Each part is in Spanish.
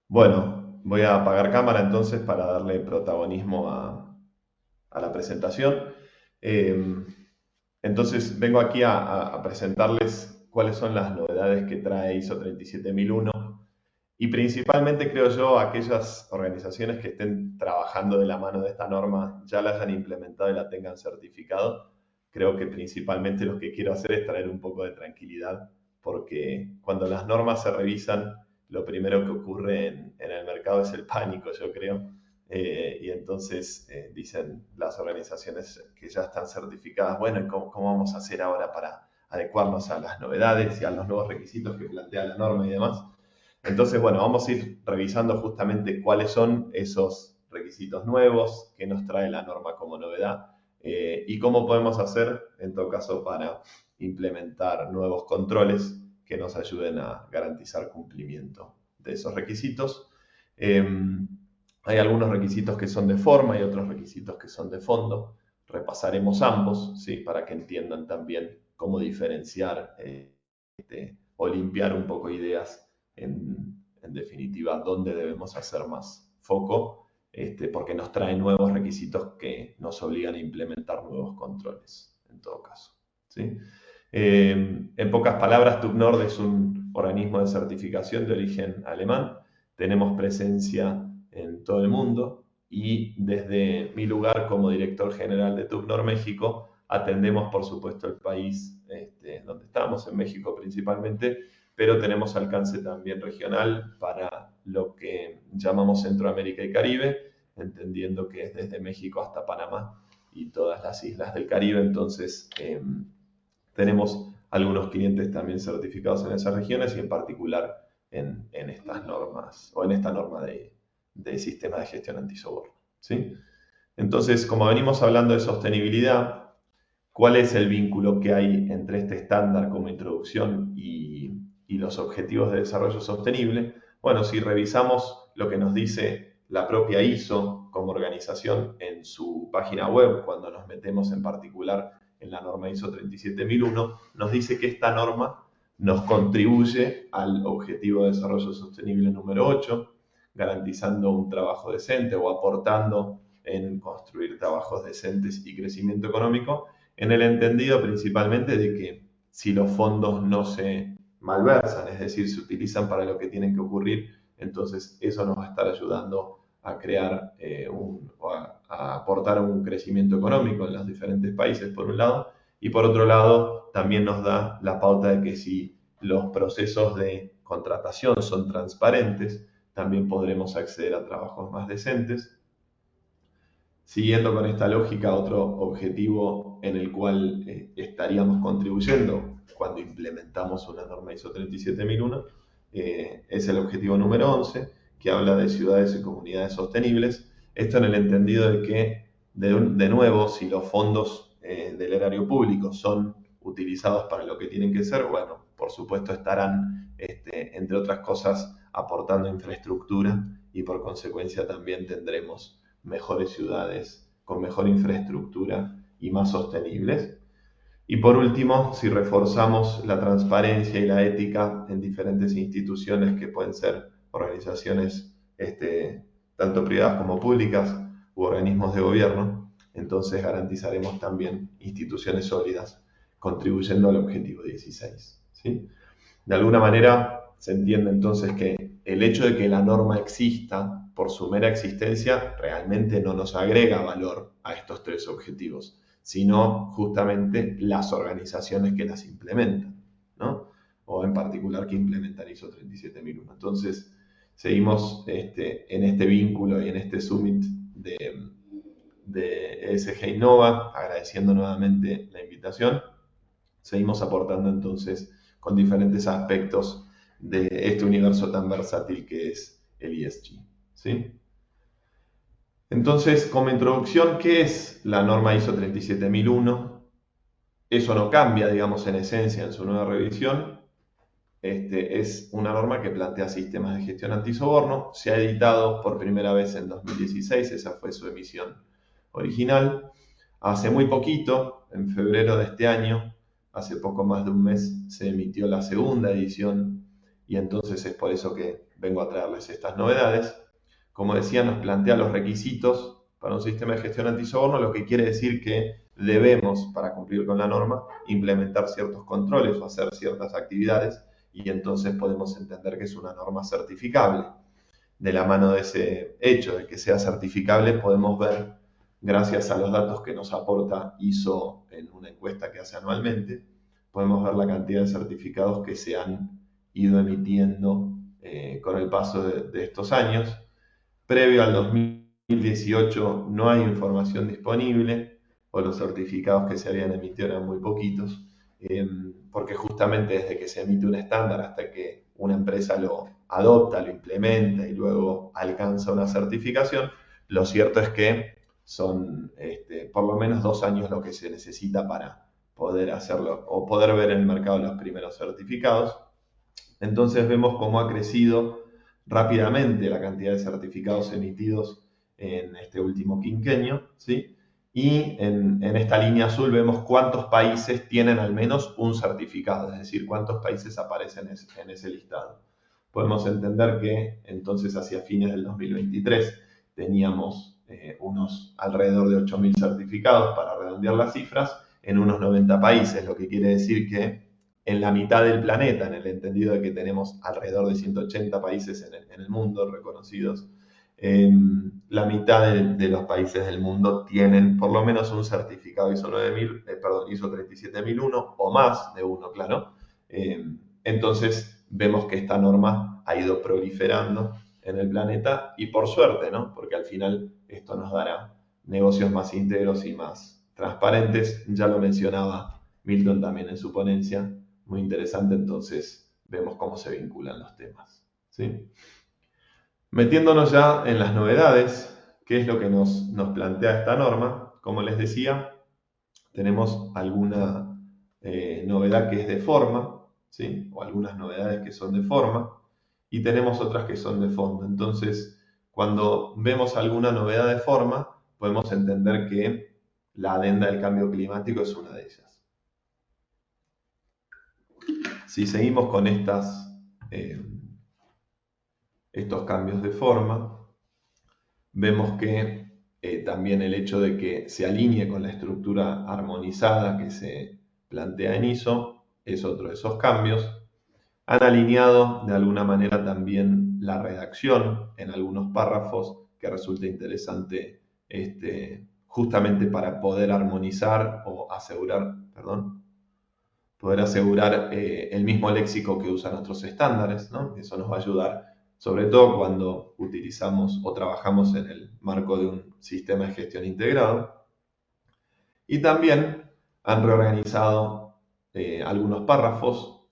Bueno, voy a apagar cámara entonces para darle protagonismo a la presentación. Eh, entonces vengo aquí a presentarles cuáles son las novedades que trae ISO 37001 y principalmente creo yo aquellas organizaciones que estén trabajando de la mano de esta norma ya la hayan implementado y la tengan certificado. Creo que principalmente lo que quiero hacer es traer un poco de tranquilidad porque cuando las normas se revisan lo primero que ocurre en el mercado es el pánico, yo creo. Y entonces dicen las organizaciones que ya están certificadas, bueno, ¿y cómo vamos a hacer ahora para adecuarnos a las novedades y a los nuevos requisitos que plantea la norma y demás? Entonces, bueno, vamos a ir revisando justamente cuáles son esos requisitos nuevos que nos trae la norma como novedad y cómo podemos hacer, en todo caso, para implementar nuevos controles que nos ayuden a garantizar cumplimiento de esos requisitos. Eh, Hay algunos requisitos que son de forma y otros requisitos que son de fondo. Repasaremos ambos, ¿sí? Para que entiendan también cómo diferenciar o limpiar un poco ideas en definitiva dónde debemos hacer más foco, porque nos trae nuevos requisitos que nos obligan a implementar nuevos controles, en todo caso. ¿Sí? En pocas palabras, TÜV es un organismo de certificación de origen alemán. Tenemos presencia en todo el mundo y desde mi lugar como director general de TÜV México atendemos, por supuesto, el país donde estamos, en México principalmente, pero tenemos alcance también regional para lo que llamamos Centroamérica y Caribe, entendiendo que es desde México hasta Panamá y todas las islas del Caribe. Entonces, tenemos algunos clientes también certificados en esas regiones y en particular en estas normas o en esta norma de sistema de gestión antisoborno. ¿Sí? Entonces, como venimos hablando de sostenibilidad, ¿cuál es el vínculo que hay entre este estándar como introducción y los objetivos de desarrollo sostenible? Bueno, si revisamos lo que nos dice la propia ISO como organización en su página web, cuando nos metemos en particular en la norma ISO 37001, nos dice que esta norma nos contribuye al objetivo de desarrollo sostenible número 8, garantizando un trabajo decente o aportando en construir trabajos decentes y crecimiento económico, en el entendido principalmente de que si los fondos no se malversan, es decir, se utilizan para lo que tienen que ocurrir, entonces eso nos va a estar ayudando a crear a aportar un crecimiento económico en los diferentes países, por un lado, y por otro lado, también nos da la pauta de que si los procesos de contratación son transparentes, también podremos acceder a trabajos más decentes. Siguiendo con esta lógica, otro objetivo en el cual estaríamos contribuyendo cuando implementamos una norma ISO 37001 es el objetivo número 11, que habla de ciudades y comunidades sostenibles. Esto en el entendido de que, de nuevo, si los fondos del erario público son utilizados para lo que tienen que ser, bueno, por supuesto estarán, entre otras cosas, aportando infraestructura y por consecuencia también tendremos mejores ciudades con mejor infraestructura y más sostenibles. Y por último, si reforzamos la transparencia y la ética en diferentes instituciones que pueden ser organizaciones tanto privadas como públicas u organismos de gobierno, entonces garantizaremos también instituciones sólidas contribuyendo al objetivo 16. ¿Sí? De alguna manera se entiende entonces que el hecho de que la norma exista por su mera existencia realmente no nos agrega valor a estos tres objetivos, sino justamente las organizaciones que las implementan, ¿no? O en particular que implementan ISO 37001. Entonces, seguimos en este vínculo y en este summit de ESG Innova, agradeciendo nuevamente la invitación. Seguimos aportando entonces con diferentes aspectos de este universo tan versátil que es el ESG. ¿Sí? Entonces, como introducción, ¿qué es la norma ISO 37001? Eso no cambia, digamos, en esencia en su nueva revisión. Es una norma que plantea sistemas de gestión antisoborno. Se ha editado por primera vez en 2016, esa fue su emisión original. Hace muy poquito, en febrero de este año, hace poco más de un mes, se emitió la segunda edición y entonces es por eso que vengo a traerles estas novedades. Como decía, nos plantea los requisitos para un sistema de gestión antisoborno, lo que quiere decir que debemos, para cumplir con la norma, implementar ciertos controles o hacer ciertas actividades, y entonces podemos entender que es una norma certificable. De la mano de ese hecho de que sea certificable, podemos ver, gracias a los datos que nos aporta ISO en una encuesta que hace anualmente, podemos ver la cantidad de certificados que se han ido emitiendo con el paso de estos años. Previo al 2018 no hay información disponible, o los certificados que se habían emitido eran muy poquitos, porque justamente desde que se emite un estándar hasta que una empresa lo adopta, lo implementa y luego alcanza una certificación, lo cierto es que son por lo menos 2 años lo que se necesita para poder hacerlo o poder ver en el mercado los primeros certificados. Entonces vemos cómo ha crecido rápidamente la cantidad de certificados emitidos en este último quinquenio, ¿sí? Y en esta línea azul vemos cuántos países tienen al menos un certificado, es decir, cuántos países aparecen en ese listado. Podemos entender que entonces hacia fines del 2023 teníamos unos alrededor de 8.000 certificados, para redondear las cifras, en unos 90 países, lo que quiere decir que en la mitad del planeta, en el entendido de que tenemos alrededor de 180 países en el mundo reconocidos, la mitad de los países del mundo tienen por lo menos un certificado ISO 9000, ISO 37001 o más de uno, claro. Entonces vemos que esta norma ha ido proliferando en el planeta, y por suerte, ¿no? Porque al final esto nos dará negocios más íntegros y más transparentes. Ya lo mencionaba Milton también en su ponencia, muy interesante. Entonces vemos cómo se vinculan los temas, ¿sí? Metiéndonos ya en las novedades, ¿qué es lo que nos plantea esta norma? Como les decía, tenemos alguna novedad que es de forma, ¿sí? O algunas novedades que son de forma, y tenemos otras que son de fondo. Entonces, cuando vemos alguna novedad de forma, podemos entender que la adenda del cambio climático es una de ellas. Si seguimos con estos cambios de forma, vemos que también el hecho de que se alinee con la estructura armonizada que se plantea en ISO es otro de esos cambios. Han alineado de alguna manera también la redacción en algunos párrafos, que resulta interesante justamente para poder armonizar o poder asegurar el mismo léxico que usan otros estándares, ¿no? Eso nos va a ayudar, sobre todo cuando utilizamos o trabajamos en el marco de un sistema de gestión integrado. Y también han reorganizado algunos párrafos,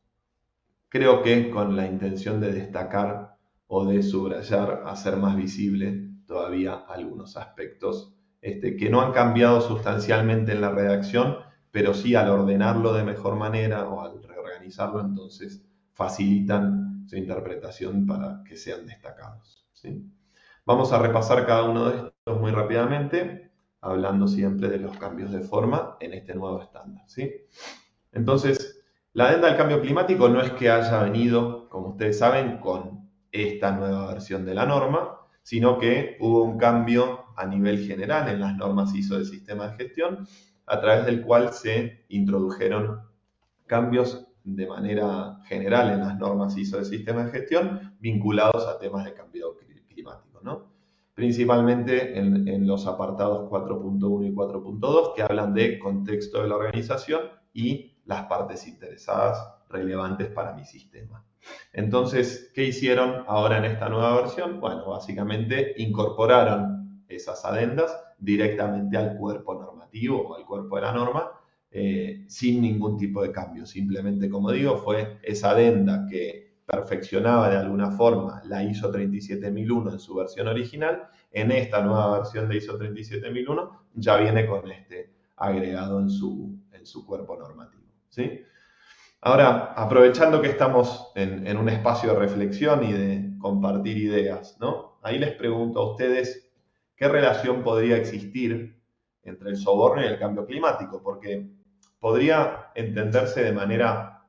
creo que con la intención de destacar o de subrayar, hacer más visible todavía algunos aspectos que no han cambiado sustancialmente en la redacción, pero sí al ordenarlo de mejor manera o al reorganizarlo, entonces facilitan su interpretación para que sean destacados, ¿sí? Vamos a repasar cada uno de estos muy rápidamente, hablando siempre de los cambios de forma en este nuevo estándar, ¿sí? Entonces, la adenda al cambio climático no es que haya venido, como ustedes saben, con esta nueva versión de la norma, sino que hubo un cambio a nivel general en las normas ISO del sistema de gestión, a través del cual se introdujeron cambios de manera general en las normas ISO del sistema de gestión vinculados a temas de cambio climático, ¿no? Principalmente en los apartados 4.1 y 4.2, que hablan de contexto de la organización y las partes interesadas relevantes para mi sistema. Entonces, ¿qué hicieron ahora en esta nueva versión? Bueno, básicamente incorporaron esas adendas directamente al cuerpo normativo o al cuerpo de la norma, sin ningún tipo de cambio. Simplemente, como digo, fue esa adenda que perfeccionaba de alguna forma la ISO 37001 en su versión original. En esta nueva versión de ISO 37001 ya viene con este agregado en su cuerpo normativo, ¿sí? Ahora, aprovechando que estamos en un espacio de reflexión y de compartir ideas, ¿no? Ahí les pregunto a ustedes qué relación podría existir entre el soborno y el cambio climático, porque podría entenderse de manera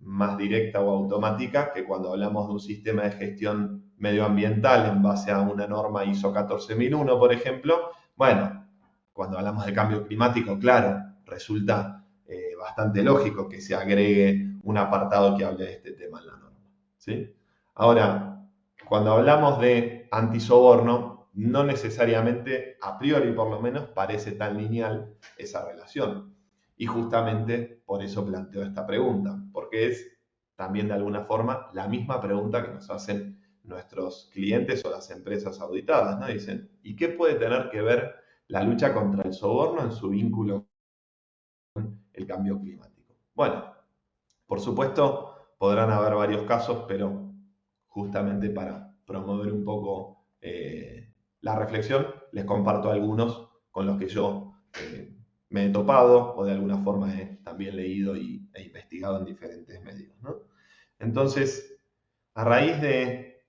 más directa o automática que cuando hablamos de un sistema de gestión medioambiental en base a una norma ISO 14001, por ejemplo. Bueno, cuando hablamos de cambio climático, claro, resulta bastante lógico que se agregue un apartado que hable de este tema en la norma, ¿sí? Ahora, cuando hablamos de antisoborno, no necesariamente, a priori por lo menos, parece tan lineal esa relación. Y justamente por eso planteo esta pregunta, porque es también de alguna forma la misma pregunta que nos hacen nuestros clientes o las empresas auditadas, ¿no? Dicen, ¿y qué puede tener que ver la lucha contra el soborno en su vínculo con el cambio climático? Bueno, por supuesto, podrán haber varios casos, pero justamente para promover un poco la reflexión, les comparto algunos con los que yo me he topado o de alguna forma he también leído e investigado en diferentes medios, ¿no? Entonces, a raíz de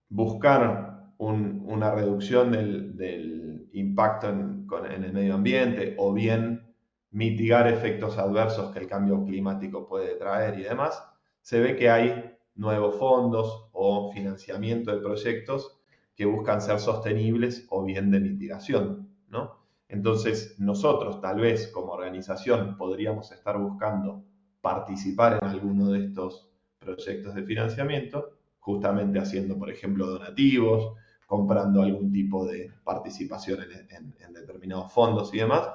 buscar una reducción del impacto en el medio ambiente o bien mitigar efectos adversos que el cambio climático puede traer y demás, se ve que hay nuevos fondos o financiamiento de proyectos que buscan ser sostenibles o bien de mitigación, ¿no? Entonces, nosotros tal vez como organización podríamos estar buscando participar en alguno de estos proyectos de financiamiento, justamente haciendo, por ejemplo, donativos, comprando algún tipo de participación en determinados fondos y demás.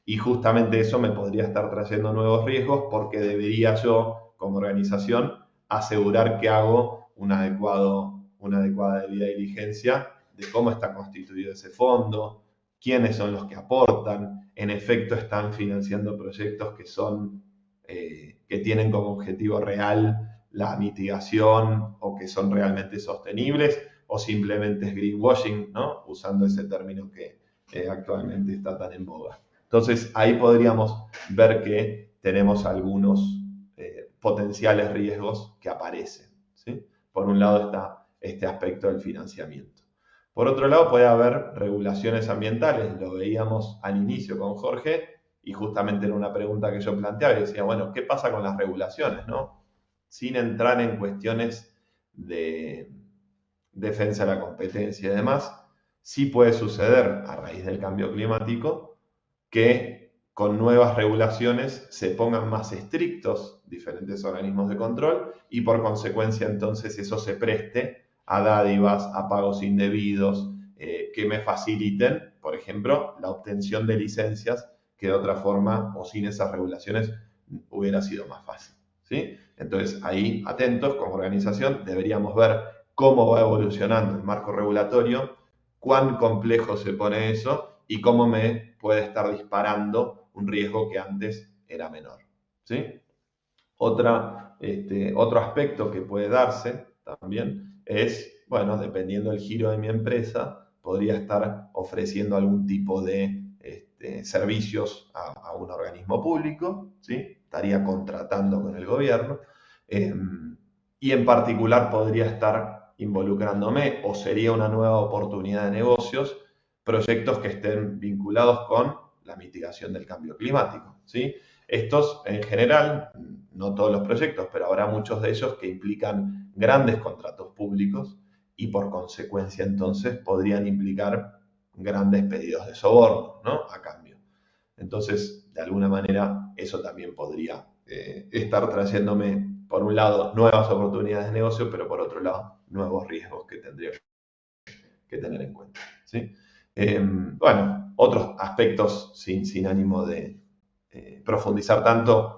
Y justamente eso me podría estar trayendo nuevos riesgos porque debería yo, como organización, asegurar que hago una adecuada debida diligencia de cómo está constituido ese fondo, quiénes son los que aportan, en efecto están financiando proyectos que tienen como objetivo real la mitigación o que son realmente sostenibles o simplemente es greenwashing, ¿no? Usando ese término que actualmente está tan en boga. Entonces ahí podríamos ver que tenemos algunos potenciales riesgos que aparecen, ¿sí? Por un lado está este aspecto del financiamiento. Por otro lado puede haber regulaciones ambientales, lo veíamos al inicio con Jorge y justamente era una pregunta que yo planteaba y decía, bueno, ¿qué pasa con las regulaciones, no? Sin entrar en cuestiones de defensa de la competencia y demás, sí puede suceder a raíz del cambio climático que con nuevas regulaciones se pongan más estrictos diferentes organismos de control y por consecuencia entonces eso se preste a dádivas, a pagos indebidos, que me faciliten, por ejemplo, la obtención de licencias que de otra forma o sin esas regulaciones hubiera sido más fácil, ¿sí? Entonces ahí, atentos, como organización, deberíamos ver cómo va evolucionando el marco regulatorio, cuán complejo se pone eso y cómo me puede estar disparando un riesgo que antes era menor, ¿sí? Otro aspecto que puede darse también es, bueno, dependiendo del giro de mi empresa, podría estar ofreciendo algún tipo de servicios a un organismo público, ¿sí? Estaría contratando con el gobierno y en particular podría estar involucrándome o sería una nueva oportunidad de negocios, proyectos que estén vinculados con la mitigación del cambio climático, ¿sí? Estos, en general, no todos los proyectos, pero habrá muchos de ellos que implican grandes contratos públicos y por consecuencia entonces podrían implicar grandes pedidos de soborno, ¿no? A cambio. Entonces, de alguna manera, eso también podría estar trayéndome, por un lado, nuevas oportunidades de negocio, pero por otro lado, nuevos riesgos que tendría que tener en cuenta, ¿sí? Bueno, otros aspectos sin ánimo de profundizar tanto,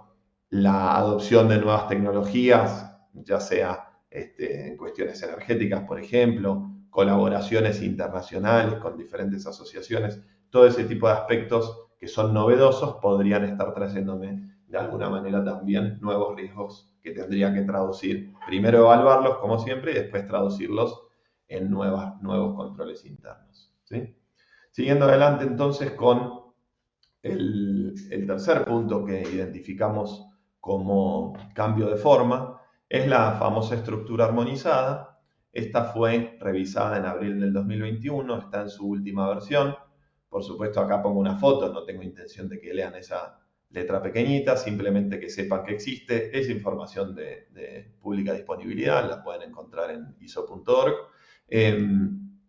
la adopción de nuevas tecnologías, ya sea en cuestiones energéticas, por ejemplo, colaboraciones internacionales con diferentes asociaciones, todo ese tipo de aspectos que son novedosos podrían estar trayéndome de alguna manera también nuevos riesgos que tendría que traducir. Primero evaluarlos como siempre y después traducirlos en nuevos controles internos, ¿sí? Siguiendo adelante entonces con el tercer punto que identificamos como cambio de forma es la famosa estructura armonizada. Esta fue revisada en abril del 2021, está en su última versión. Por supuesto acá pongo una foto, no tengo intención de que lean letra pequeñita, simplemente que sepan que existe. Es información de pública disponibilidad, la pueden encontrar en iso.org.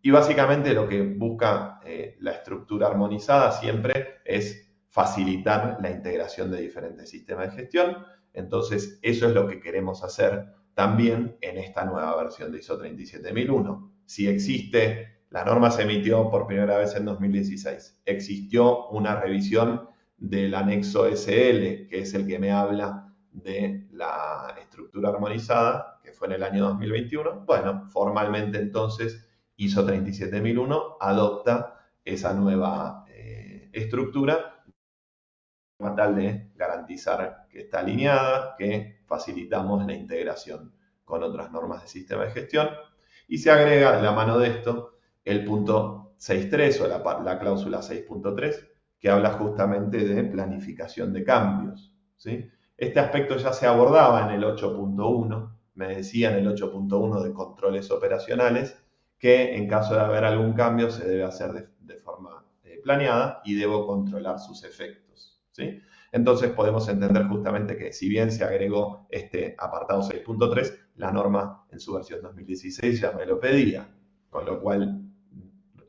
Y básicamente lo que busca la estructura armonizada siempre es facilitar la integración de diferentes sistemas de gestión. Entonces, eso es lo que queremos hacer también en esta nueva versión de ISO 37001. Si existe, la norma se emitió por primera vez en 2016, existió una revisión del anexo SL, que es el que me habla de la estructura armonizada, que fue en el año 2021. Bueno, formalmente entonces ISO 37001 adopta esa nueva estructura para tal de garantizar que está alineada, que facilitamos la integración con otras normas de sistema de gestión, y se agrega de la mano de esto el punto 6.3 o la cláusula 6.3, que habla justamente de planificación de cambios, ¿sí? Este aspecto ya se abordaba en el 8.1, me decía en el 8.1 de controles operacionales, que en caso de haber algún cambio se debe hacer de forma planeada y debo controlar sus efectos, ¿sí? Entonces podemos entender justamente que si bien se agregó este apartado 6.3, la norma en su versión 2016 ya me lo pedía, con lo cual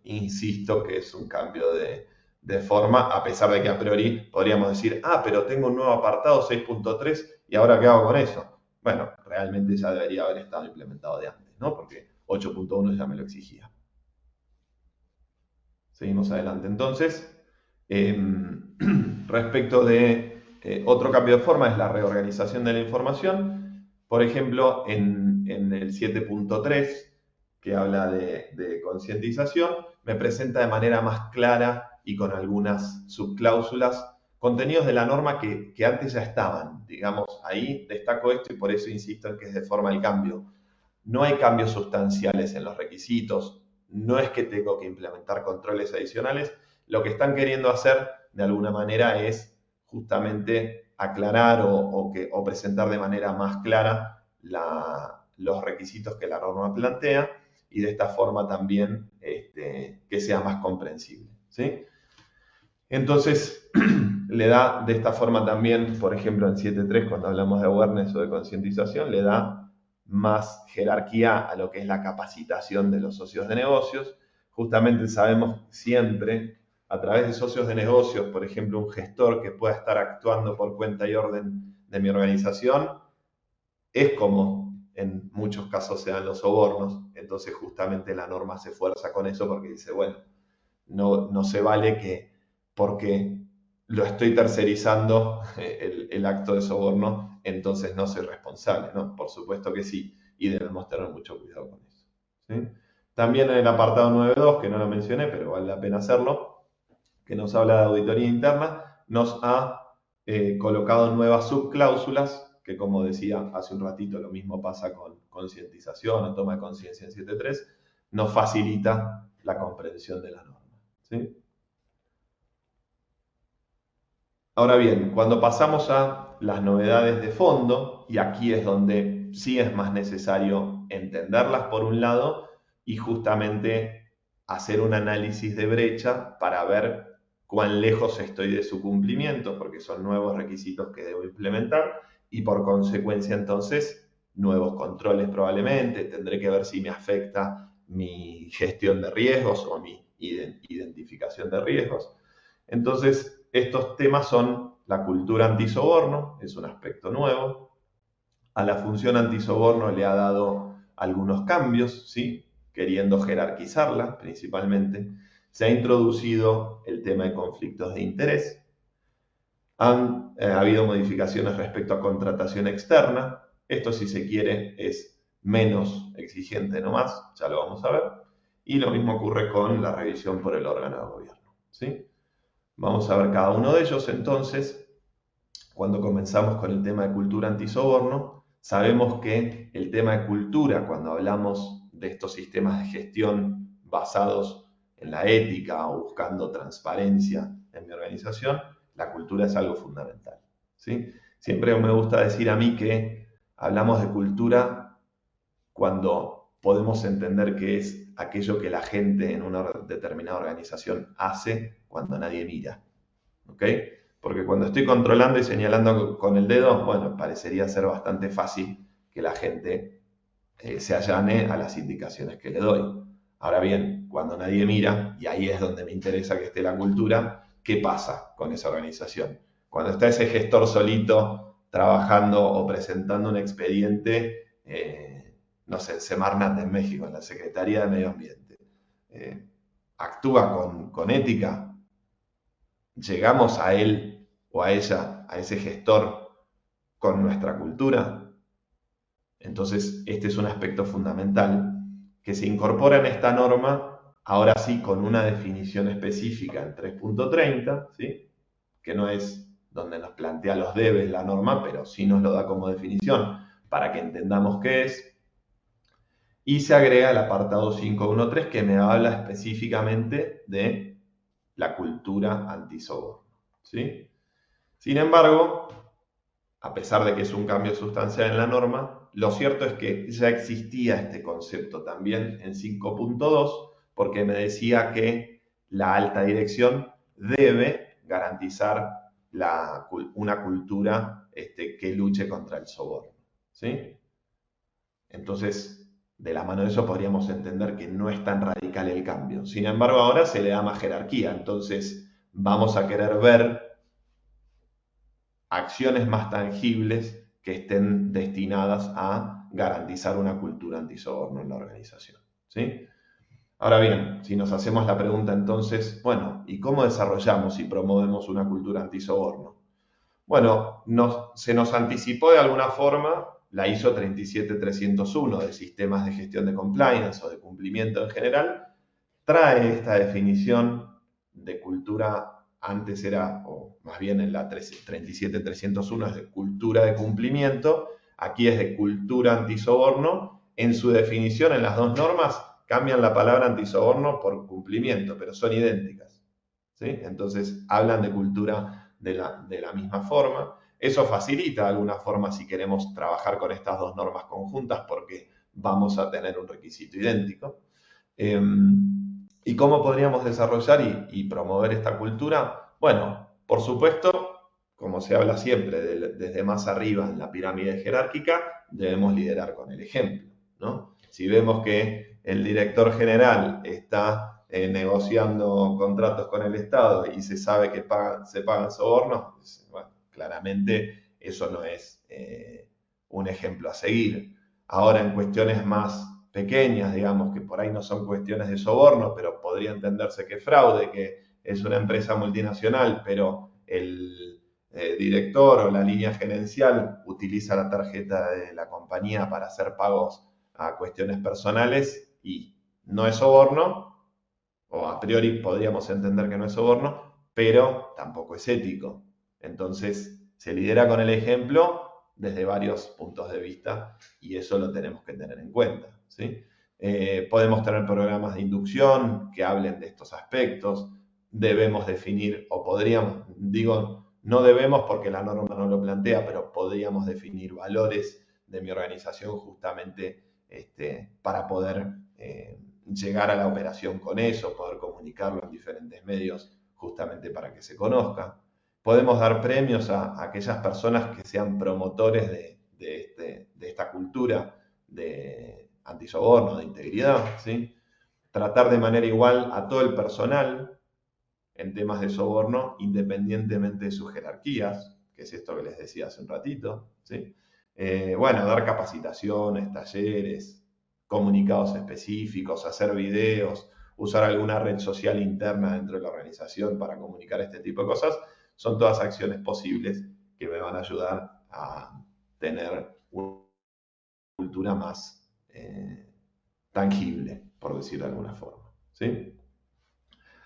insisto que es un cambio de forma, a pesar de que a priori podríamos decir, pero tengo un nuevo apartado 6.3 y ahora ¿qué hago con eso? Bueno, realmente ya debería haber estado implementado de antes, ¿no? Porque 8.1 ya me lo exigía. Seguimos adelante. Entonces, respecto de otro cambio de forma es la reorganización de la información. Por ejemplo, en el 7.3, que habla de concientización, me presenta de manera más clara y con algunas subcláusulas contenidos de la norma que antes ya estaban. Digamos, ahí destaco esto y por eso insisto en que es de forma el cambio. No hay cambios sustanciales en los requisitos, no es que tengo que implementar controles adicionales. Lo que están queriendo hacer de alguna manera es justamente aclarar o presentar de manera más clara los requisitos que la norma plantea y de esta forma también que sea más comprensible, ¿sí? Entonces, le da de esta forma también, por ejemplo, en 7.3, cuando hablamos de awareness o de concientización, le da más jerarquía a lo que es la capacitación de los socios de negocios. Justamente sabemos siempre, a través de socios de negocios, por ejemplo, un gestor que pueda estar actuando por cuenta y orden de mi organización, es como en muchos casos se dan los sobornos. Entonces, justamente la norma se esfuerza con eso porque dice, bueno, no se vale que porque lo estoy tercerizando el acto de soborno, entonces no soy responsable, ¿no? Por supuesto que sí, y debemos tener mucho cuidado con eso, ¿sí? También en el apartado 9.2, que no lo mencioné, pero vale la pena hacerlo, que nos habla de auditoría interna, nos ha colocado nuevas subcláusulas, que como decía hace un ratito, lo mismo pasa con concientización o toma de conciencia en 7.3, nos facilita la comprensión de la norma, ¿sí? Ahora bien, cuando pasamos a las novedades de fondo, y aquí es donde sí es más necesario entenderlas por un lado y justamente hacer un análisis de brecha para ver cuán lejos estoy de su cumplimiento, porque son nuevos requisitos que debo implementar y por consecuencia entonces nuevos controles probablemente, tendré que ver si me afecta mi gestión de riesgos o mi identificación de riesgos. Entonces, estos temas son la cultura antisoborno, es un aspecto nuevo. A la función antisoborno le ha dado algunos cambios, ¿sí? Queriendo jerarquizarla principalmente. Se ha introducido el tema de conflictos de interés. Han habido modificaciones respecto a contratación externa. Esto, si se quiere, es menos exigente nomás, ya lo vamos a ver. Y lo mismo ocurre con la revisión por el órgano de gobierno, ¿sí? Vamos a ver cada uno de ellos. Entonces, cuando comenzamos con el tema de cultura antisoborno, sabemos que el tema de cultura, cuando hablamos de estos sistemas de gestión basados en la ética o buscando transparencia en mi organización, la cultura es algo fundamental, ¿sí? Siempre me gusta decir a mí que hablamos de cultura cuando podemos entender que es aquello que la gente en una determinada organización hace cuando nadie mira, ¿ok? Porque cuando estoy controlando y señalando con el dedo, bueno, parecería ser bastante fácil que la gente se allane a las indicaciones que le doy. Ahora bien, cuando nadie mira, y ahí es donde me interesa que esté la cultura, ¿qué pasa con esa organización? Cuando está ese gestor solito trabajando o presentando un expediente, no sé, en Semarnat en México, en la Secretaría de Medio Ambiente, eh, actúa con ética, llegamos a él o a ella, a ese gestor, con nuestra cultura. Entonces, este es un aspecto fundamental que se incorpora en esta norma, ahora sí, con una definición específica en 3.30, ¿sí? Que no es donde nos plantea los debes la norma, pero sí nos lo da como definición para que entendamos qué es. Y se agrega el apartado 5.1.3 que me habla específicamente de la cultura antisoborno, ¿sí? Sin embargo, a pesar de que es un cambio sustancial en la norma, lo cierto es que ya existía este concepto también en 5.2, porque me decía que la alta dirección debe garantizar una cultura que luche contra el soborno, ¿sí? Entonces, de la mano de eso podríamos entender que no es tan radical el cambio. Sin embargo, ahora se le da más jerarquía, entonces vamos a querer ver acciones más tangibles que estén destinadas a garantizar una cultura antisoborno en la organización, ¿sí? Ahora bien, si nos hacemos la pregunta entonces, bueno, ¿y cómo desarrollamos y promovemos una cultura antisoborno? Bueno, se nos anticipó de alguna forma la ISO 37301 de sistemas de gestión de compliance o de cumplimiento en general, trae esta definición de cultura, antes era, o más bien en la 37301 es de cultura de cumplimiento, aquí es de cultura antisoborno. En su definición en las dos normas cambian la palabra antisoborno por cumplimiento, pero son idénticas, ¿sí? Entonces hablan de cultura de la misma forma. Eso facilita de alguna forma si queremos trabajar con estas dos normas conjuntas porque vamos a tener un requisito idéntico. ¿Y cómo podríamos desarrollar y promover esta cultura? Bueno, por supuesto, como se habla siempre, desde más arriba en la pirámide jerárquica, debemos liderar con el ejemplo, ¿no? Si vemos que el director general está negociando contratos con el Estado y se sabe que se pagan sobornos, pues, bueno, claramente eso no es un ejemplo a seguir. Ahora, en cuestiones más pequeñas, digamos, que por ahí no son cuestiones de soborno, pero podría entenderse que fraude, que es una empresa multinacional, pero el director o la línea gerencial utiliza la tarjeta de la compañía para hacer pagos a cuestiones personales y no es soborno, o a priori podríamos entender que no es soborno, pero tampoco es ético. Entonces, se lidera con el ejemplo desde varios puntos de vista y eso lo tenemos que tener en cuenta, ¿sí? Podemos tener programas de inducción que hablen de estos aspectos, debemos definir, o podríamos, digo, no debemos porque la norma no lo plantea, pero podríamos definir valores de mi organización justamente para poder llegar a la operación con eso, poder comunicarlo en diferentes medios justamente para que se conozca. Podemos dar premios a aquellas personas que sean promotores de esta cultura de antisoborno, de integridad, ¿sí? Tratar de manera igual a todo el personal en temas de soborno, independientemente de sus jerarquías, que es esto que les decía hace un ratito, ¿sí? Bueno, dar capacitaciones, talleres, comunicados específicos, hacer videos, usar alguna red social interna dentro de la organización para comunicar este tipo de cosas, son todas acciones posibles que me van a ayudar a tener una cultura más tangible, por decirlo de alguna forma, ¿sí?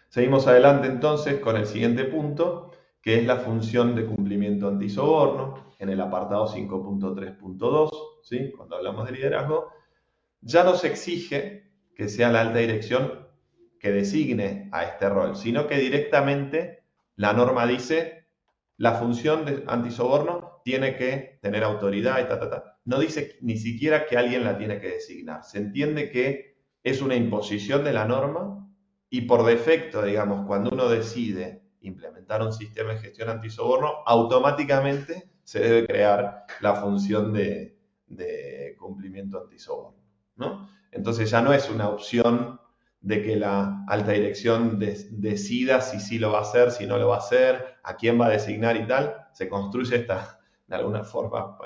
Seguimos adelante entonces con el siguiente punto, que es la función de cumplimiento antisoborno, en el apartado 5.3.2, ¿sí? Cuando hablamos de liderazgo, ya no se exige que sea la alta dirección que designe a este rol, sino que directamente la norma dice la función de antisoborno tiene que tener autoridad y No dice ni siquiera que alguien la tiene que designar. Se entiende que es una imposición de la norma y por defecto, digamos, cuando uno decide implementar un sistema de gestión antisoborno, automáticamente se debe crear la función de cumplimiento antisoborno, ¿no? Entonces ya no es una opción de que la alta dirección decida si sí lo va a hacer, si no lo va a hacer, a quién va a designar y tal. Se construye de alguna forma,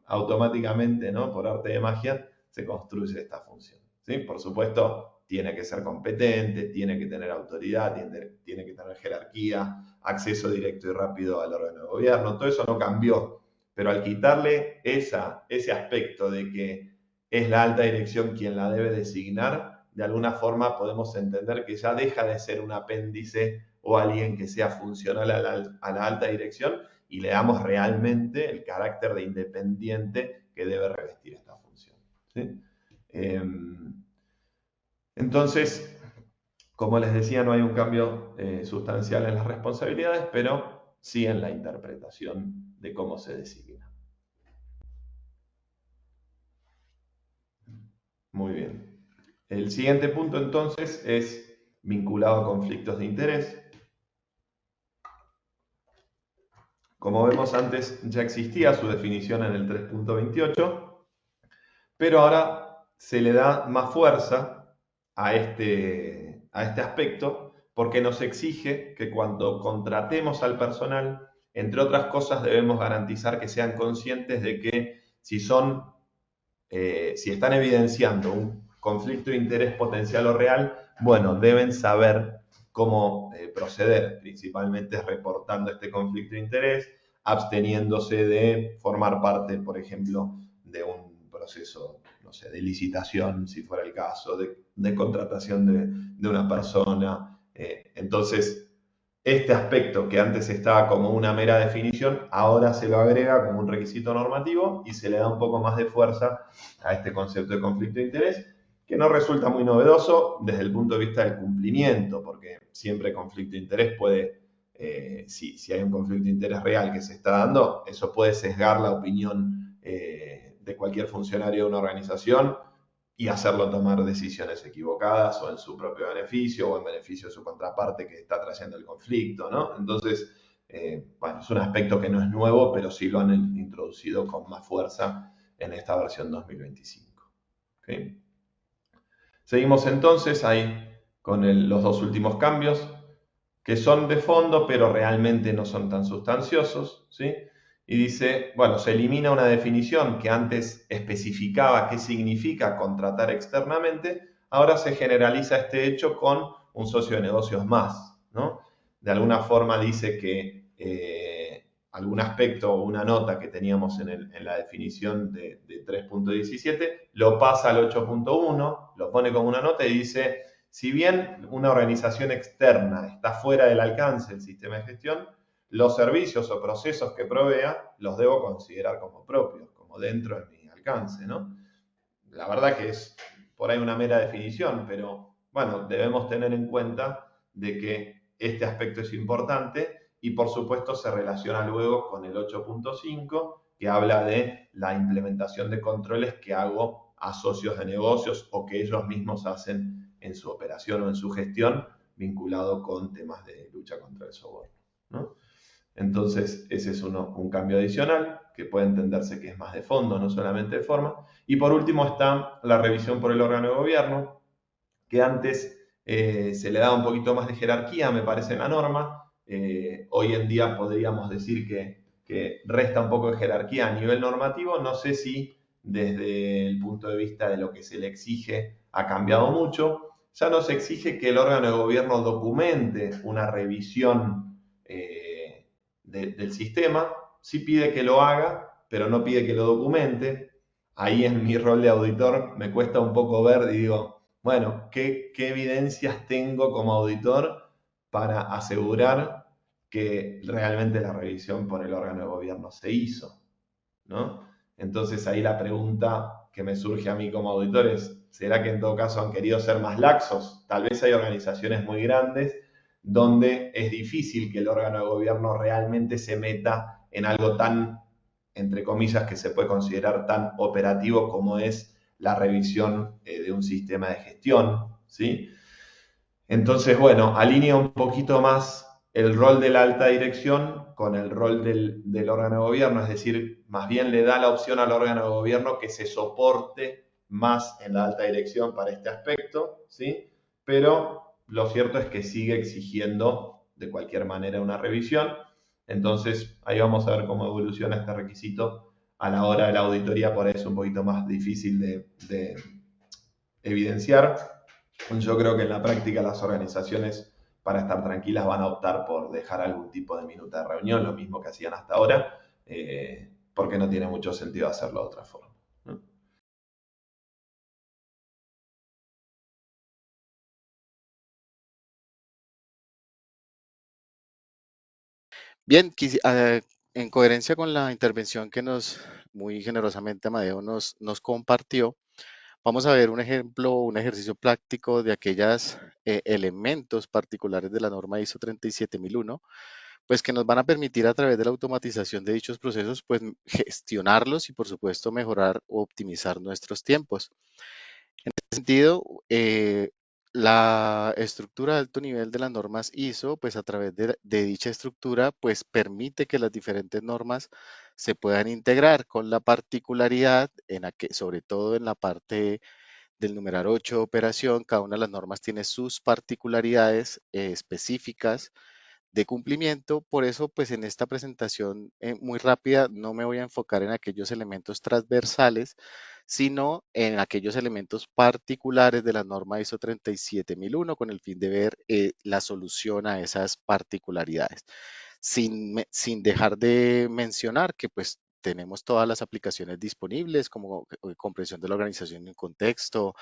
automáticamente, ¿no? Por arte de magia, se construye esta función, ¿sí? Por supuesto, tiene que ser competente, tiene que tener autoridad, tiene que tener jerarquía, acceso directo y rápido al órgano de gobierno. Todo eso no cambió, pero al quitarle ese aspecto de que es la alta dirección quien la debe designar, de alguna forma podemos entender que ya deja de ser un apéndice o alguien que sea funcional a la alta dirección y le damos realmente el carácter de independiente que debe revestir esta función, ¿sí? Entonces, como les decía, no hay un cambio sustancial en las responsabilidades, pero sí en la interpretación de cómo se designa. Muy bien. El siguiente punto entonces es vinculado a conflictos de interés. Como vemos antes, ya existía su definición en el 3.28, pero ahora se le da más fuerza a este aspecto porque nos exige que cuando contratemos al personal, entre otras cosas, debemos garantizar que sean conscientes de que si están evidenciando un conflicto de interés potencial o real, bueno, deben saber cómo proceder, principalmente reportando este conflicto de interés, absteniéndose de formar parte, por ejemplo, de un proceso, no sé, de licitación, si fuera el caso, de contratación de una persona. Entonces, este aspecto que antes estaba como una mera definición, ahora se lo agrega como un requisito normativo y se le da un poco más de fuerza a este concepto de conflicto de interés, que no resulta muy novedoso desde el punto de vista del cumplimiento, porque siempre conflicto de interés puede, si hay un conflicto de interés real que se está dando, eso puede sesgar la opinión de cualquier funcionario de una organización y hacerlo tomar decisiones equivocadas o en su propio beneficio o en beneficio de su contraparte que está trayendo el conflicto, ¿no? Entonces, bueno, es un aspecto que no es nuevo, pero sí lo han introducido con más fuerza en esta versión 2025. ¿Okay? Seguimos entonces ahí con los dos últimos cambios, que son de fondo, pero realmente no son tan sustanciosos, ¿sí? Y dice, bueno, se elimina una definición que antes especificaba qué significa contratar externamente, ahora se generaliza este hecho con un socio de negocios más, ¿no? De alguna forma dice que algún aspecto o una nota que teníamos en la definición de 3.17 lo pasa al 8.1, lo pone como una nota y dice, si bien una organización externa está fuera del alcance del sistema de gestión, los servicios o procesos que provea los debo considerar como propios, como dentro de mi alcance, ¿no? La verdad que es por ahí una mera definición, pero bueno, debemos tener en cuenta de que este aspecto es importante y por supuesto se relaciona luego con el 8.5 que habla de la implementación de controles que hago a socios de negocios o que ellos mismos hacen en su operación o en su gestión vinculado con temas de lucha contra el soborno, ¿no? Entonces, ese es un cambio adicional que puede entenderse que es más de fondo, no solamente de forma. Y por último está la revisión por el órgano de gobierno, que antes se le daba un poquito más de jerarquía, me parece, en la norma. Hoy en día podríamos decir que resta un poco de jerarquía a nivel normativo. No sé si desde el punto de vista de lo que se le exige ha cambiado mucho. Ya no se exige que el órgano de gobierno documente una revisión del sistema, sí pide que lo haga, pero no pide que lo documente. Ahí en mi rol de auditor me cuesta un poco ver y digo, bueno, ¿qué evidencias tengo como auditor para asegurar que realmente la revisión por el órgano de gobierno se hizo, ¿no? Entonces ahí la pregunta que me surge a mí como auditor es, ¿será que en todo caso han querido ser más laxos? Tal vez hay organizaciones muy grandes donde es difícil que el órgano de gobierno realmente se meta en algo tan, entre comillas, que se puede considerar tan operativo como es la revisión de un sistema de gestión, ¿sí? Entonces, bueno, alinea un poquito más el rol de la alta dirección con el rol del órgano de gobierno, es decir, más bien le da la opción al órgano de gobierno que se soporte más en la alta dirección para este aspecto, ¿sí? Pero lo cierto es que sigue exigiendo de cualquier manera una revisión. Entonces, ahí vamos a ver cómo evoluciona este requisito a la hora de la auditoría, por eso es un poquito más difícil de evidenciar. Yo creo que en la práctica las organizaciones, para estar tranquilas, van a optar por dejar algún tipo de minuta de reunión, lo mismo que hacían hasta ahora, porque no tiene mucho sentido hacerlo de otra forma, ¿no? Bien, en coherencia con la intervención que muy generosamente Amadeo nos compartió, vamos a ver un ejemplo, un ejercicio práctico de aquellos elementos particulares de la norma ISO 37001, pues que nos van a permitir a través de la automatización de dichos procesos, pues gestionarlos y por supuesto mejorar o optimizar nuestros tiempos. En ese sentido, la estructura de alto nivel de las normas ISO, pues a través de dicha estructura, pues permite que las diferentes normas se puedan integrar con la particularidad sobre todo en la parte del numeral 8 operación, cada una de las normas tiene sus particularidades específicas de cumplimiento. Por eso, pues en esta presentación muy rápida no me voy a enfocar en aquellos elementos transversales, sino en aquellos elementos particulares de la norma ISO 37001 con el fin de ver la solución a esas particularidades. Sin dejar de mencionar que pues tenemos todas las aplicaciones disponibles como comprensión de la organización en un contexto,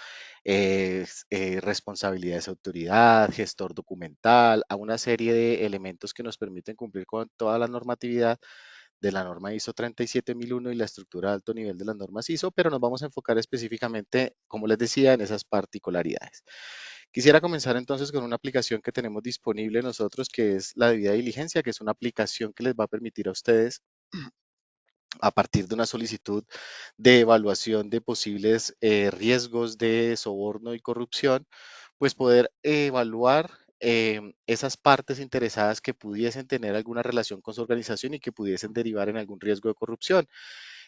responsabilidades de autoridad, gestor documental, a una serie de elementos que nos permiten cumplir con toda la normatividad de la norma ISO 37001 y la estructura de alto nivel de las normas ISO, pero nos vamos a enfocar específicamente, como les decía, en esas particularidades. Quisiera comenzar entonces con una aplicación que tenemos disponible nosotros, que es la debida diligencia, que es una aplicación que les va a permitir a ustedes a partir de una solicitud de evaluación de posibles riesgos de soborno y corrupción, pues poder evaluar esas partes interesadas que pudiesen tener alguna relación con su organización y que pudiesen derivar en algún riesgo de corrupción.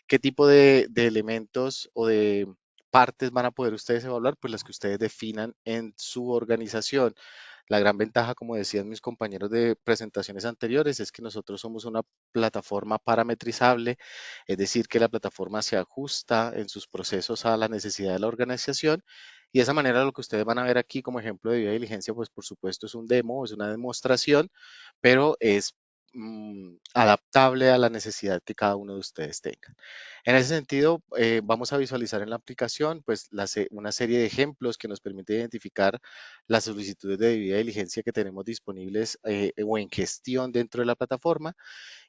¿Qué tipo de elementos o de partes van a poder ustedes evaluar? Pues las que ustedes definan en su organización. La gran ventaja, como decían mis compañeros de presentaciones anteriores, es que nosotros somos una plataforma parametrizable, es decir, que la plataforma se ajusta en sus procesos a la necesidad de la organización y de esa manera lo que ustedes van a ver aquí como ejemplo de debida diligencia, pues por supuesto es un demo, es una demostración, pero es adaptable a la necesidad que cada uno de ustedes tenga. En ese sentido, vamos a visualizar en la aplicación pues una serie de ejemplos que nos permite identificar las solicitudes de debida diligencia que tenemos disponibles o en gestión dentro de la plataforma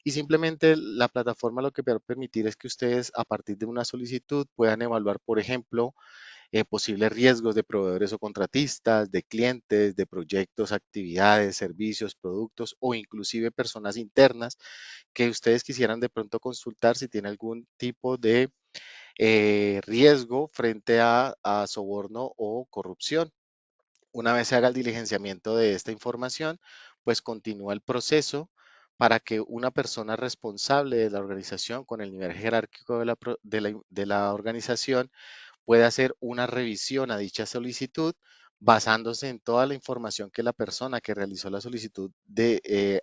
y simplemente la plataforma lo que va a permitir es que ustedes a partir de una solicitud puedan evaluar, por ejemplo, posibles riesgos de proveedores o contratistas, de clientes, de proyectos, actividades, servicios, productos o inclusive personas internas que ustedes quisieran de pronto consultar si tiene algún tipo de riesgo frente a soborno o corrupción. Una vez se haga el diligenciamiento de esta información, pues continúa el proceso para que una persona responsable de la organización con el nivel jerárquico de la organización puede hacer una revisión a dicha solicitud basándose en toda la información que la persona que realizó la solicitud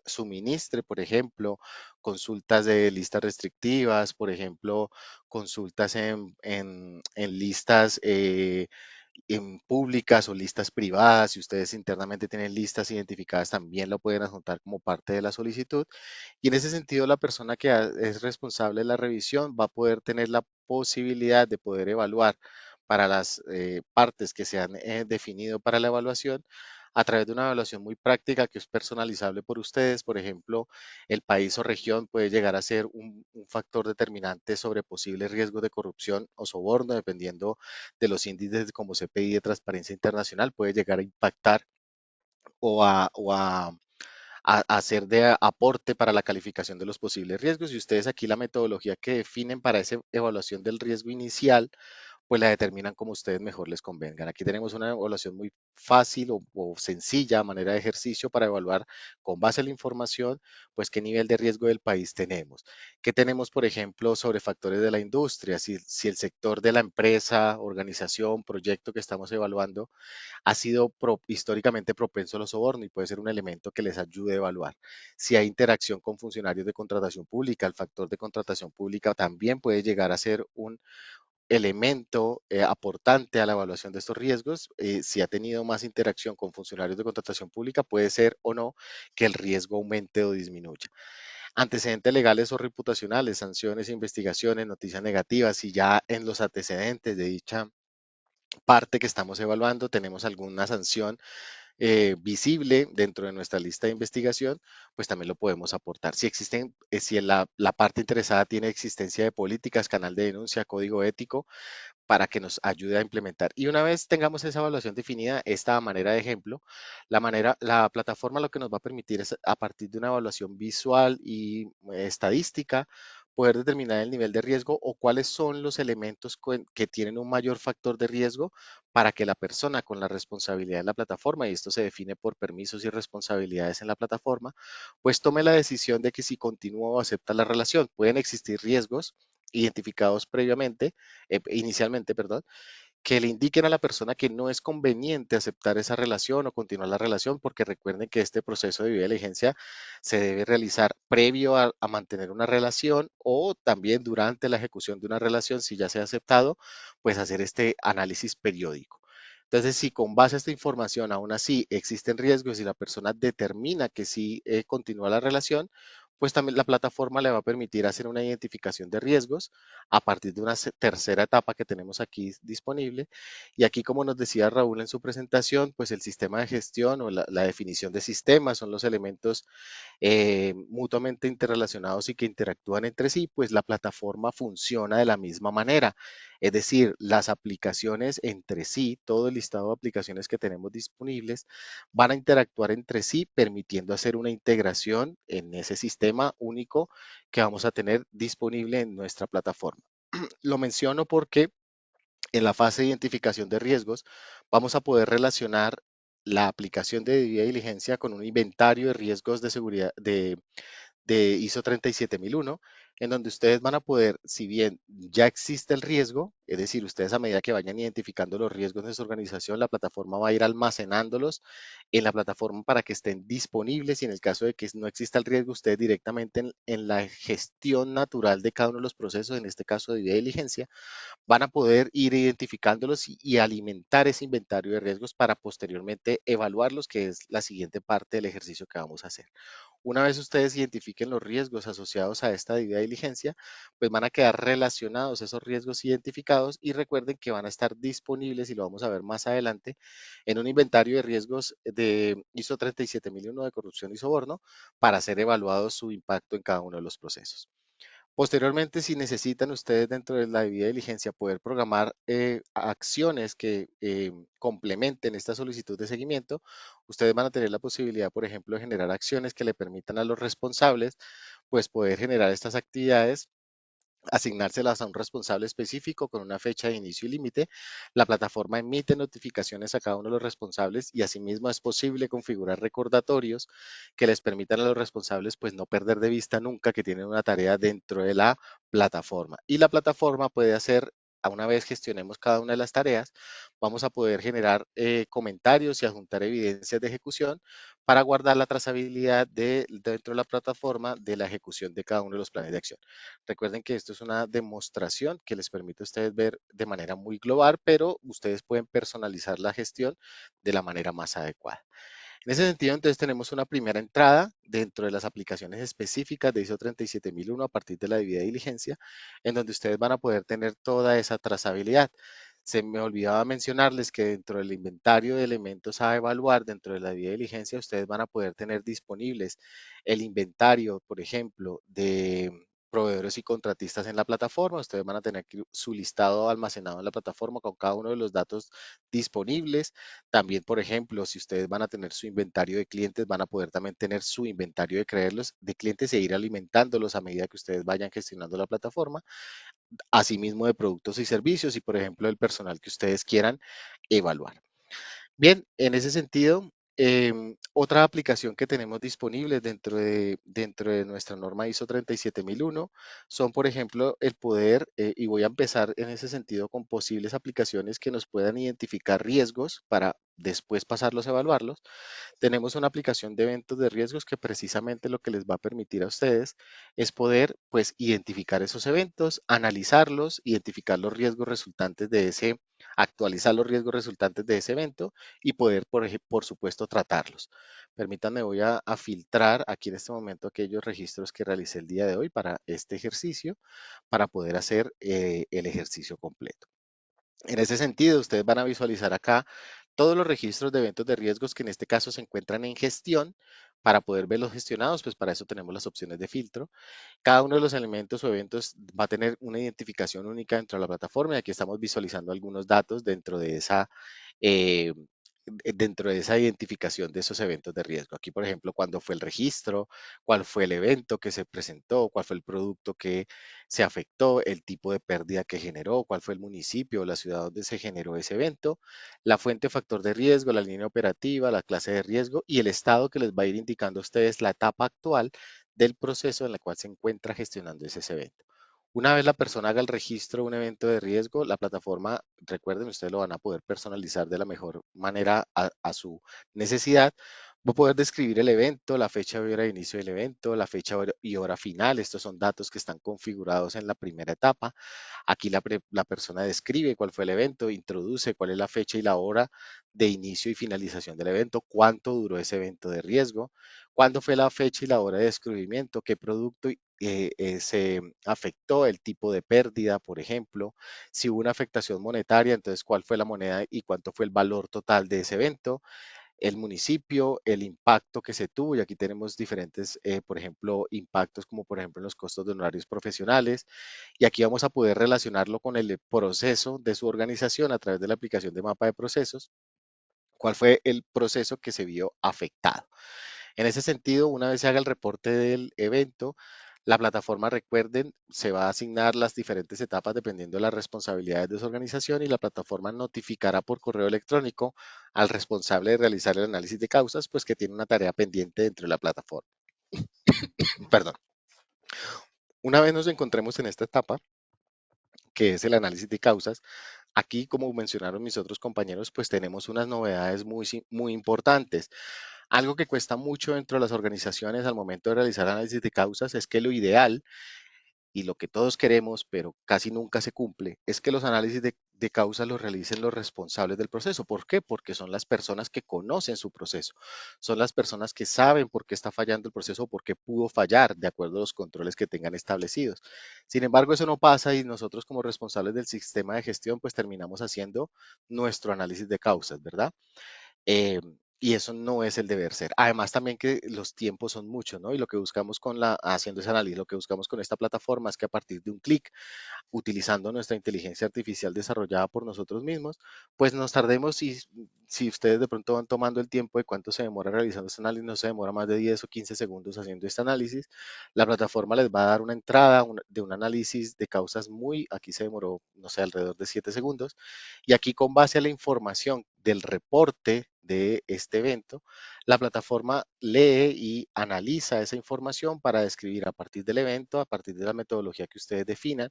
suministre, por ejemplo, consultas de listas restrictivas, por ejemplo, consultas en listas en públicas o listas privadas. Si ustedes internamente tienen listas identificadas, también lo pueden adjuntar como parte de la solicitud. Y en ese sentido, la persona que es responsable de la revisión va a poder tener la posibilidad de poder evaluar para las partes que se han definido para la evaluación a través de una evaluación muy práctica que es personalizable por ustedes. Por ejemplo, el país o región puede llegar a ser un factor determinante sobre posibles riesgos de corrupción o soborno, dependiendo de los índices como CPI de Transparencia Internacional, puede llegar a impactar o a hacer de aporte para la calificación de los posibles riesgos. Y ustedes aquí la metodología que definen para esa evaluación del riesgo inicial pues la determinan como ustedes mejor les convengan. Aquí tenemos una evaluación muy fácil o sencilla, manera de ejercicio para evaluar con base a la información, pues qué nivel de riesgo del país tenemos. ¿Qué tenemos, por ejemplo, sobre factores de la industria? Si el sector de la empresa, organización, proyecto que estamos evaluando ha sido históricamente propenso a los sobornos y puede ser un elemento que les ayude a evaluar. Si hay interacción con funcionarios de contratación pública, el factor de contratación pública también puede llegar a ser un elemento aportante a la evaluación de estos riesgos. Si ha tenido más interacción con funcionarios de contratación pública, puede ser o no que el riesgo aumente o disminuya. Antecedentes legales o reputacionales, sanciones, investigaciones, noticias negativas, si ya en los antecedentes de dicha parte que estamos evaluando tenemos alguna sanción visible dentro de nuestra lista de investigación, pues también lo podemos aportar. Si existen, si la parte interesada tiene existencia de políticas, canal de denuncia, código ético, para que nos ayude a implementar. Y una vez tengamos esa evaluación definida, esta manera de ejemplo, la plataforma lo que nos va a permitir es a partir de una evaluación visual y estadística, poder determinar el nivel de riesgo o cuáles son los elementos que tienen un mayor factor de riesgo para que la persona con la responsabilidad en la plataforma, y esto se define por permisos y responsabilidades en la plataforma, pues tome la decisión de que si continúa o acepta la relación. Pueden existir riesgos identificados previamente, inicialmente, perdón, que le indiquen a la persona que no es conveniente aceptar esa relación o continuar la relación, porque recuerden que este proceso de diligencia se debe realizar previo a mantener una relación o también durante la ejecución de una relación, si ya se ha aceptado, pues hacer este análisis periódico. Entonces, si con base a esta información aún así existen riesgos y la persona determina que sí continúa la relación, pues también la plataforma le va a permitir hacer una identificación de riesgos a partir de una tercera etapa que tenemos aquí disponible. Y aquí, como nos decía Raúl en su presentación, pues el sistema de gestión o la definición de sistemas son los elementos mutuamente interrelacionados y que interactúan entre sí, pues la plataforma funciona de la misma manera. Es decir, las aplicaciones entre sí, todo el listado de aplicaciones que tenemos disponibles, van a interactuar entre sí, permitiendo hacer una integración en ese sistema único que vamos a tener disponible en nuestra plataforma. Lo menciono porque en la fase de identificación de riesgos vamos a poder relacionar la aplicación de debida diligencia con un inventario de riesgos de seguridad de ISO 37001, en donde ustedes van a poder, si bien ya existe el riesgo, es decir, ustedes a medida que vayan identificando los riesgos de su organización, la plataforma va a ir almacenándolos en la plataforma para que estén disponibles y en el caso de que no exista el riesgo, ustedes directamente en la gestión natural de cada uno de los procesos, en este caso de debida diligencia, van a poder ir identificándolos y alimentar ese inventario de riesgos para posteriormente evaluarlos, que es la siguiente parte del ejercicio que vamos a hacer. Una vez ustedes identifiquen los riesgos asociados a esta debida diligencia, pues van a quedar relacionados esos riesgos identificados y recuerden que van a estar disponibles, y lo vamos a ver más adelante, en un inventario de riesgos de ISO 37001 de corrupción y soborno para ser evaluado su impacto en cada uno de los procesos. Posteriormente, si necesitan ustedes dentro de la debida diligencia poder programar acciones que complementen esta solicitud de seguimiento, ustedes van a tener la posibilidad, por ejemplo, de generar acciones que le permitan a los responsables, pues poder generar estas actividades, asignárselas a un responsable específico con una fecha de inicio y límite. La plataforma emite notificaciones a cada uno de los responsables y asimismo es posible configurar recordatorios que les permitan a los responsables pues no perder de vista nunca que tienen una tarea dentro de la plataforma. Y la plataforma puede hacer, a una vez gestionemos cada una de las tareas, vamos a poder generar comentarios y adjuntar evidencias de ejecución para guardar la trazabilidad dentro de la plataforma de la ejecución de cada uno de los planes de acción. Recuerden que esto es una demostración que les permite a ustedes ver de manera muy global, pero ustedes pueden personalizar la gestión de la manera más adecuada. En ese sentido, entonces tenemos una primera entrada dentro de las aplicaciones específicas de ISO 37001 a partir de la debida diligencia, en donde ustedes van a poder tener toda esa trazabilidad. Se me olvidaba mencionarles que dentro del inventario de elementos a evaluar dentro de la debida diligencia, ustedes van a poder tener disponibles el inventario, por ejemplo, de proveedores y contratistas en la plataforma. Ustedes van a tener su listado almacenado en la plataforma con cada uno de los datos disponibles. También, por ejemplo, si ustedes van a tener su inventario de clientes, van a poder también tener su inventario de clientes e ir alimentándolos a medida que ustedes vayan gestionando la plataforma. asimismo de productos y servicios y, por ejemplo, el personal que ustedes quieran evaluar. Bien, en ese sentido, otra aplicación que tenemos disponible dentro de nuestra norma ISO 37001 son, por ejemplo, el poder, y voy a empezar en ese sentido con posibles aplicaciones que nos puedan identificar riesgos para después pasarlos a evaluarlos. Tenemos una aplicación de eventos de riesgos que precisamente lo que les va a permitir a ustedes es poder, pues, identificar esos eventos, analizarlos, identificar los riesgos resultantes de ese, actualizar los riesgos resultantes de ese evento y poder, por supuesto, tratarlos. Permítanme, voy a filtrar aquí en este momento aquellos registros que realicé el día de hoy para este ejercicio, para poder hacer el ejercicio completo. En ese sentido, ustedes van a visualizar acá todos los registros de eventos de riesgos que en este caso se encuentran en gestión. Para poder verlos gestionados, pues para eso tenemos las opciones de filtro. Cada uno de los elementos o eventos va a tener una identificación única dentro de la plataforma y aquí estamos visualizando algunos datos eh, dentro de esa identificación de esos eventos de riesgo. Aquí, por ejemplo, cuándo fue el registro, cuál fue el evento que se presentó, cuál fue el producto que se afectó, el tipo de pérdida que generó, cuál fue el municipio o la ciudad donde se generó ese evento, la fuente o factor de riesgo, la línea operativa, la clase de riesgo y el estado que les va a ir indicando a ustedes la etapa actual del proceso en la cual se encuentra gestionando ese evento. Una vez la persona haga el registro de un evento de riesgo, la plataforma, recuerden, ustedes lo van a poder personalizar de la mejor manera a su necesidad. Va a poder describir el evento, la fecha y hora de inicio del evento, la fecha y hora final. Estos son datos que están configurados en la primera etapa. Aquí la persona describe cuál fue el evento, introduce cuál es la fecha y la hora de inicio y finalización del evento, cuánto duró ese evento de riesgo, cuándo fue la fecha y la hora de descubrimiento, qué producto se afectó, el tipo de pérdida, por ejemplo, si hubo una afectación monetaria, entonces cuál fue la moneda y cuánto fue el valor total de ese evento, el municipio, el impacto que se tuvo, y aquí tenemos diferentes, por ejemplo, impactos como por ejemplo en los costos de honorarios profesionales, y aquí vamos a poder relacionarlo con el proceso de su organización a través de la aplicación de mapa de procesos, cuál fue el proceso que se vio afectado. En ese sentido, una vez se haga el reporte del evento, la plataforma, recuerden, se va a asignar las diferentes etapas dependiendo de las responsabilidades de su organización y la plataforma notificará por correo electrónico al responsable de realizar el análisis de causas, pues que tiene una tarea pendiente dentro de la plataforma. Perdón. Una vez nos encontremos en esta etapa, que es el análisis de causas, aquí, como mencionaron mis otros compañeros, pues tenemos unas novedades muy importantes. Algo que cuesta mucho dentro de las organizaciones al momento de realizar análisis de causas es que lo ideal y lo que todos queremos, pero casi nunca se cumple, es que los análisis de causas los realicen los responsables del proceso. ¿Por qué? Porque son las personas que conocen su proceso, son las personas que saben por qué está fallando el proceso o por qué pudo fallar de acuerdo a los controles que tengan establecidos. Sin embargo, eso no pasa y nosotros como responsables del sistema de gestión, pues terminamos haciendo nuestro análisis de causas, ¿verdad? Eh, y eso no es el deber ser. Además, también que los tiempos son muchos, ¿no? Y lo que buscamos haciendo ese análisis, lo que buscamos con esta plataforma es que a partir de un clic, utilizando nuestra inteligencia artificial desarrollada por nosotros mismos, pues nos tardemos, si ustedes de pronto van tomando el tiempo de cuánto se demora realizando este análisis, no se demora más de 10 o 15 segundos haciendo este análisis, la plataforma les va a dar una entrada de un análisis de causas aquí se demoró, no sé, alrededor de 7 segundos, y aquí con base a la información del reporte de este evento, la plataforma lee y analiza esa información para describir a partir del evento, a partir de la metodología que ustedes definan,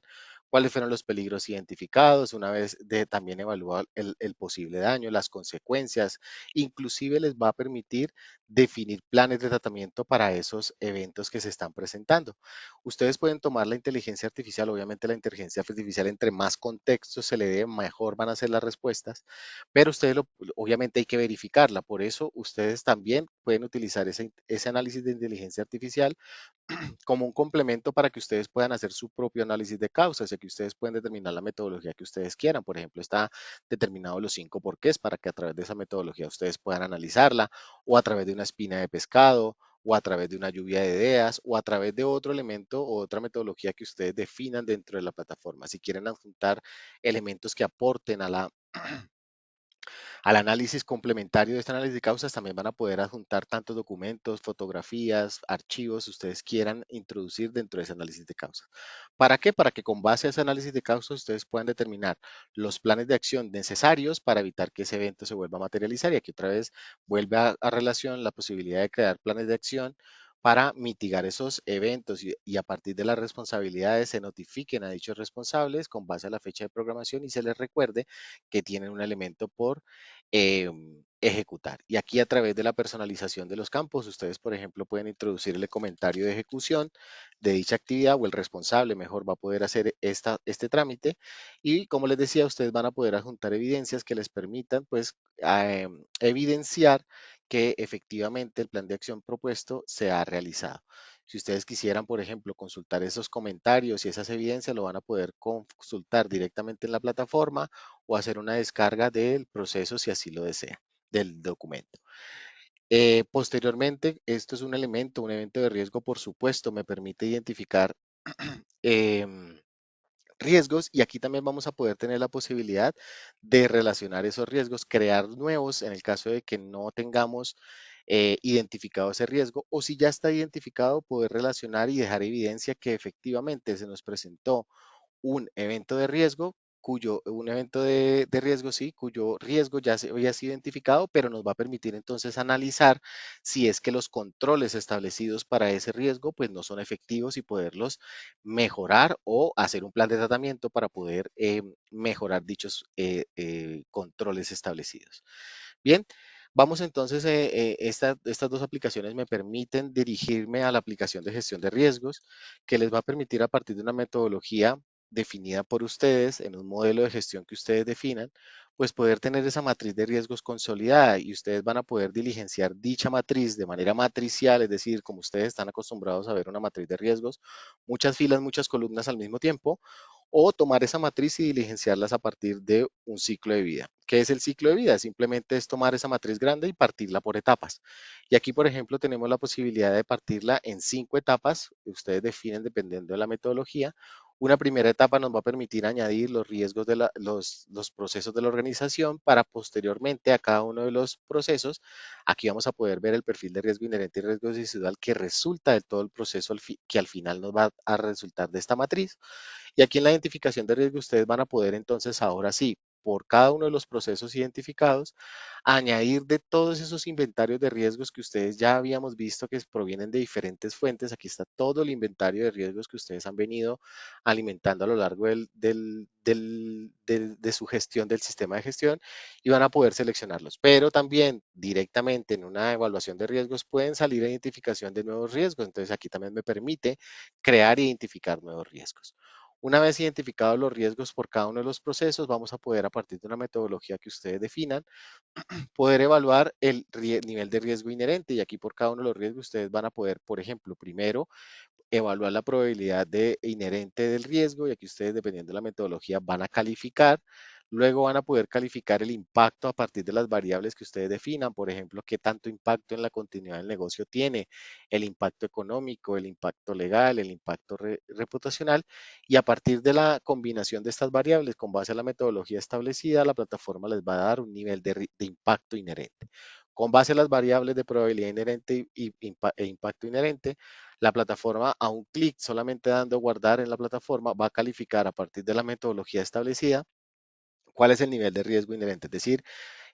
cuáles fueron los peligros identificados, una vez de también evaluar el posible daño, las consecuencias, inclusive les va a permitir definir planes de tratamiento para esos eventos que se están presentando. Ustedes pueden tomar la inteligencia artificial, obviamente la inteligencia artificial entre más contexto se le dé, mejor van a ser las respuestas, pero obviamente hay que verificarla, por eso ustedes también pueden utilizar ese análisis de inteligencia artificial como un complemento para que ustedes puedan hacer su propio análisis de causas y que ustedes pueden determinar la metodología que ustedes quieran. Por ejemplo, está determinado los 5 porqués para que a través de esa metodología ustedes puedan analizarla o a través de una espina de pescado o a través de una lluvia de ideas o a través de otro elemento o otra metodología que ustedes definan dentro de la plataforma. Si quieren adjuntar elementos que aporten Al análisis complementario de este análisis de causas también van a poder adjuntar tantos documentos, fotografías, archivos ustedes quieran introducir dentro de ese análisis de causas. ¿Para qué? Para que con base a ese análisis de causas ustedes puedan determinar los planes de acción necesarios para evitar que ese evento se vuelva a materializar. Y aquí otra vez vuelve a relación la posibilidad de crear planes de acción para mitigar esos eventos y a partir de las responsabilidades se notifiquen a dichos responsables con base a la fecha de programación y se les recuerde que tienen un elemento por ejecutar. Y aquí a través de la personalización de los campos, ustedes, por ejemplo, pueden introducir el comentario de ejecución de dicha actividad o el responsable mejor va a poder hacer este trámite. Y como les decía, ustedes van a poder adjuntar evidencias que les permitan, pues, evidenciar que efectivamente el plan de acción propuesto se ha realizado. Si ustedes quisieran, por ejemplo, consultar esos comentarios y esas evidencias, lo van a poder consultar directamente en la plataforma o hacer una descarga del proceso si así lo desea, del documento. Posteriormente, esto es un elemento, un evento de riesgo, por supuesto, me permite identificar em, riesgos y aquí también vamos a poder tener la posibilidad de relacionar esos riesgos, crear nuevos en el caso de que no tengamos identificado ese riesgo o si ya está identificado, poder relacionar y dejar evidencia que efectivamente se nos presentó un evento de riesgo, un evento de riesgo, sí, cuyo riesgo ya se había sido identificado, pero nos va a permitir entonces analizar si es que los controles establecidos para ese riesgo pues no son efectivos y poderlos mejorar o hacer un plan de tratamiento para poder mejorar dichos controles establecidos. Bien, vamos entonces, estas dos aplicaciones me permiten dirigirme a la aplicación de gestión de riesgos, que les va a permitir a partir de una metodología definida por ustedes, en un modelo de gestión que ustedes definan, pues poder tener esa matriz de riesgos consolidada y ustedes van a poder diligenciar dicha matriz de manera matricial, es decir, como ustedes están acostumbrados a ver una matriz de riesgos, muchas filas, muchas columnas al mismo tiempo, o tomar esa matriz y diligenciarlas a partir de un ciclo de vida. ¿Qué es el ciclo de vida? Simplemente es tomar esa matriz grande y partirla por etapas. Y aquí, por ejemplo, tenemos la posibilidad de partirla en 5 etapas. Ustedes definen dependiendo de la metodología. Una primera etapa nos va a permitir añadir los riesgos de los procesos de la organización para posteriormente a cada uno de los procesos. Aquí vamos a poder ver el perfil de riesgo inherente y riesgo residual que resulta de todo el proceso que al final nos va a resultar de esta matriz. Y aquí en la identificación de riesgo ustedes van a poder entonces ahora sí, por cada uno de los procesos identificados, añadir de todos esos inventarios de riesgos que ustedes ya habíamos visto que provienen de diferentes fuentes. Aquí está todo el inventario de riesgos que ustedes han venido alimentando a lo largo de su gestión del sistema de gestión y van a poder seleccionarlos. Pero también directamente en una evaluación de riesgos pueden salir a identificación de nuevos riesgos. Entonces aquí también me permite crear e identificar nuevos riesgos. Una vez identificados los riesgos por cada uno de los procesos, vamos a poder, a partir de una metodología que ustedes definan, poder evaluar el nivel de riesgo inherente. Y aquí por cada uno de los riesgos ustedes van a poder, por ejemplo, primero evaluar la probabilidad inherente del riesgo y aquí ustedes, dependiendo de la metodología, van a calificar. Luego van a poder calificar el impacto a partir de las variables que ustedes definan, por ejemplo, qué tanto impacto en la continuidad del negocio tiene, el impacto económico, el impacto legal, el impacto reputacional, y a partir de la combinación de estas variables, con base a la metodología establecida, la plataforma les va a dar un nivel de impacto inherente. Con base a las variables de probabilidad inherente e impacto inherente, la plataforma a un clic, solamente dando guardar en la plataforma, va a calificar a partir de la metodología establecida cuál es el nivel de riesgo inherente, es decir,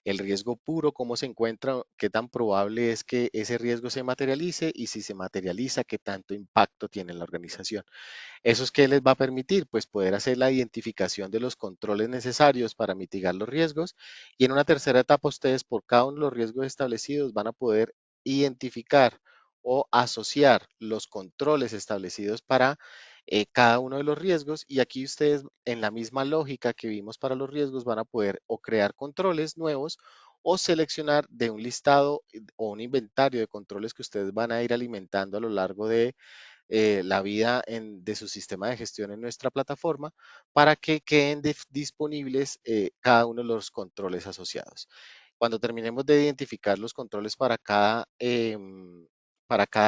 el riesgo puro, cómo se encuentra, qué tan probable es que ese riesgo se materialice y si se materializa, qué tanto impacto tiene en la organización. ¿Eso es qué les va a permitir? Pues poder hacer la identificación de los controles necesarios para mitigar los riesgos y en una tercera etapa ustedes por cada uno de los riesgos establecidos van a poder identificar o asociar los controles establecidos para cada uno de los riesgos y aquí ustedes en la misma lógica que vimos para los riesgos van a poder o crear controles nuevos o seleccionar de un listado o un inventario de controles que ustedes van a ir alimentando a lo largo de la vida de su sistema de gestión en nuestra plataforma para que queden disponibles cada uno de los controles asociados. Cuando terminemos de identificar los controles para cada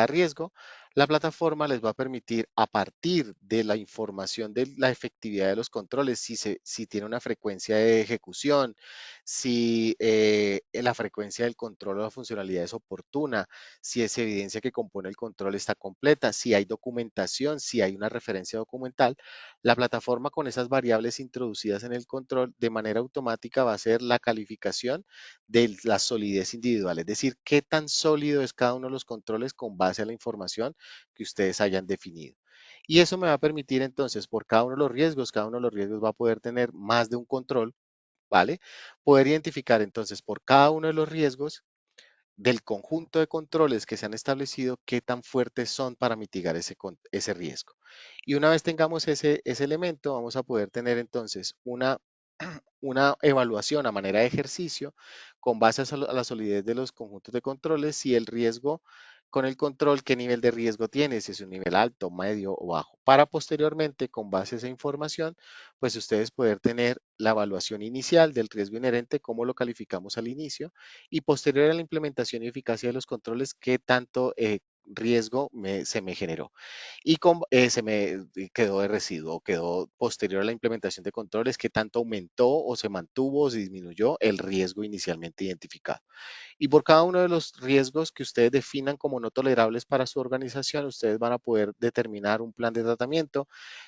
riesgo, La plataforma les va a permitir, a partir de la información de la efectividad de los controles, si tiene una frecuencia de ejecución, si la frecuencia del control o la funcionalidad es oportuna, si esa evidencia que compone el control está completa, si hay documentación, si hay una referencia documental, la plataforma con esas variables introducidas en el control de manera automática va a hacer la calificación de la solidez individual, es decir, qué tan sólido es cada uno de los controles con base a la información que ustedes hayan definido. Y eso me va a permitir entonces, por cada uno de los riesgos va a poder tener más de un control, ¿vale? Poder identificar entonces por cada uno de los riesgos del conjunto de controles que se han establecido, qué tan fuertes son para mitigar ese riesgo. Y una vez tengamos ese elemento, vamos a poder tener entonces una evaluación a manera de ejercicio con base a la solidez de los conjuntos de controles, si el riesgo con el control, qué nivel de riesgo tiene, si es un nivel alto, medio o bajo, para posteriormente, con base a esa información, pues ustedes poder tener la evaluación inicial del riesgo inherente, cómo lo calificamos al inicio, y posterior a la implementación y eficacia de los controles, qué tanto riesgo se me generó y se me quedó de residuo, quedó posterior a la implementación de controles, qué tanto aumentó o se mantuvo o se disminuyó el riesgo inicialmente identificado. Y por cada uno de los riesgos que ustedes definan como no tolerables para su organización, ustedes van a poder determinar un plan de tratamiento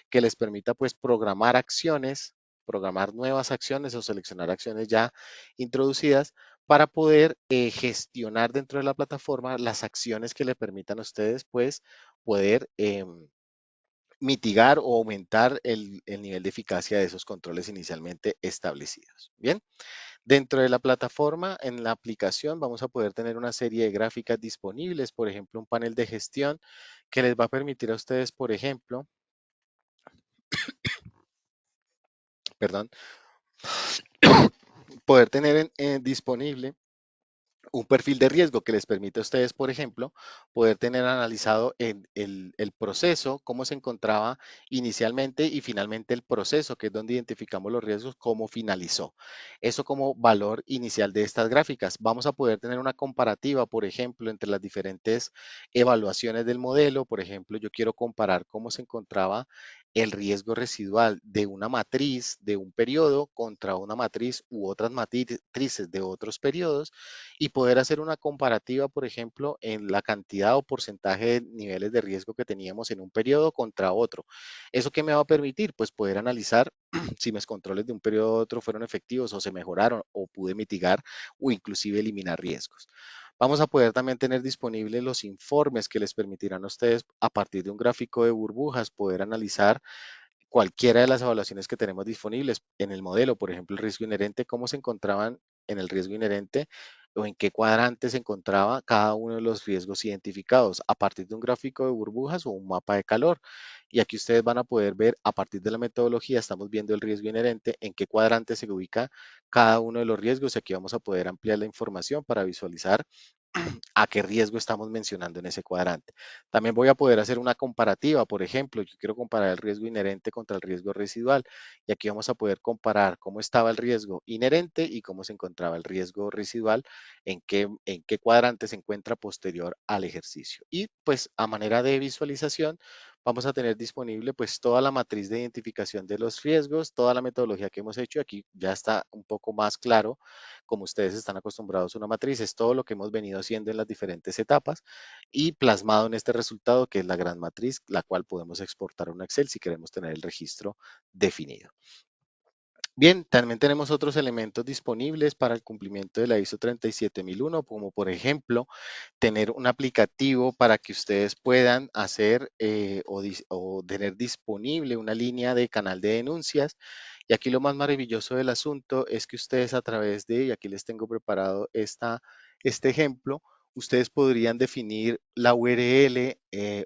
que les permita pues programar acciones, programar nuevas acciones o seleccionar acciones ya introducidas para poder gestionar dentro de la plataforma las acciones que le permitan a ustedes pues poder mitigar o aumentar el nivel de eficacia de esos controles inicialmente establecidos. Bien. Dentro de la plataforma, en la aplicación, vamos a poder tener una serie de gráficas disponibles, por ejemplo, un panel de gestión que les va a permitir a ustedes, por ejemplo, perdón, poder tener disponible un perfil de riesgo que les permite a ustedes, por ejemplo, poder tener analizado el proceso, cómo se encontraba inicialmente y finalmente el proceso, que es donde identificamos los riesgos, cómo finalizó. Eso como valor inicial de estas gráficas. Vamos a poder tener una comparativa, por ejemplo, entre las diferentes evaluaciones del modelo. Por ejemplo, yo quiero comparar cómo se encontraba el riesgo residual de una matriz de un periodo contra una matriz u otras matrices de otros periodos y poder hacer una comparativa, por ejemplo, en la cantidad o porcentaje de niveles de riesgo que teníamos en un periodo contra otro. ¿Eso qué me va a permitir? Pues poder analizar si mis controles de un periodo a otro fueron efectivos o se mejoraron o pude mitigar o inclusive eliminar riesgos. Vamos a poder también tener disponibles los informes que les permitirán a ustedes, a partir de un gráfico de burbujas, poder analizar cualquiera de las evaluaciones que tenemos disponibles en el modelo, por ejemplo, el riesgo inherente, cómo se encontraban en el riesgo inherente o en qué cuadrante se encontraba cada uno de los riesgos identificados a partir de un gráfico de burbujas o un mapa de calor. Y aquí ustedes van a poder ver a partir de la metodología, estamos viendo el riesgo inherente, en qué cuadrante se ubica cada uno de los riesgos y aquí vamos a poder ampliar la información para visualizar a qué riesgo estamos mencionando en ese cuadrante. También voy a poder hacer una comparativa, por ejemplo, yo quiero comparar el riesgo inherente contra el riesgo residual y aquí vamos a poder comparar cómo estaba el riesgo inherente y cómo se encontraba el riesgo residual, en qué cuadrante se encuentra posterior al ejercicio. Y pues a manera de visualización vamos a tener disponible pues toda la matriz de identificación de los riesgos, toda la metodología que hemos hecho. Aquí ya está un poco más claro, como ustedes están acostumbrados a una matriz, es todo lo que hemos venido haciendo en las diferentes etapas y plasmado en este resultado que es la gran matriz, la cual podemos exportar a un Excel si queremos tener el registro definido. Bien, también tenemos otros elementos disponibles para el cumplimiento de la ISO 37001, como por ejemplo tener un aplicativo para que ustedes puedan hacer o tener disponible una línea de canal de denuncias. Y aquí lo más maravilloso del asunto es que ustedes a través de, y aquí les tengo preparado este ejemplo, ustedes podrían definir la URL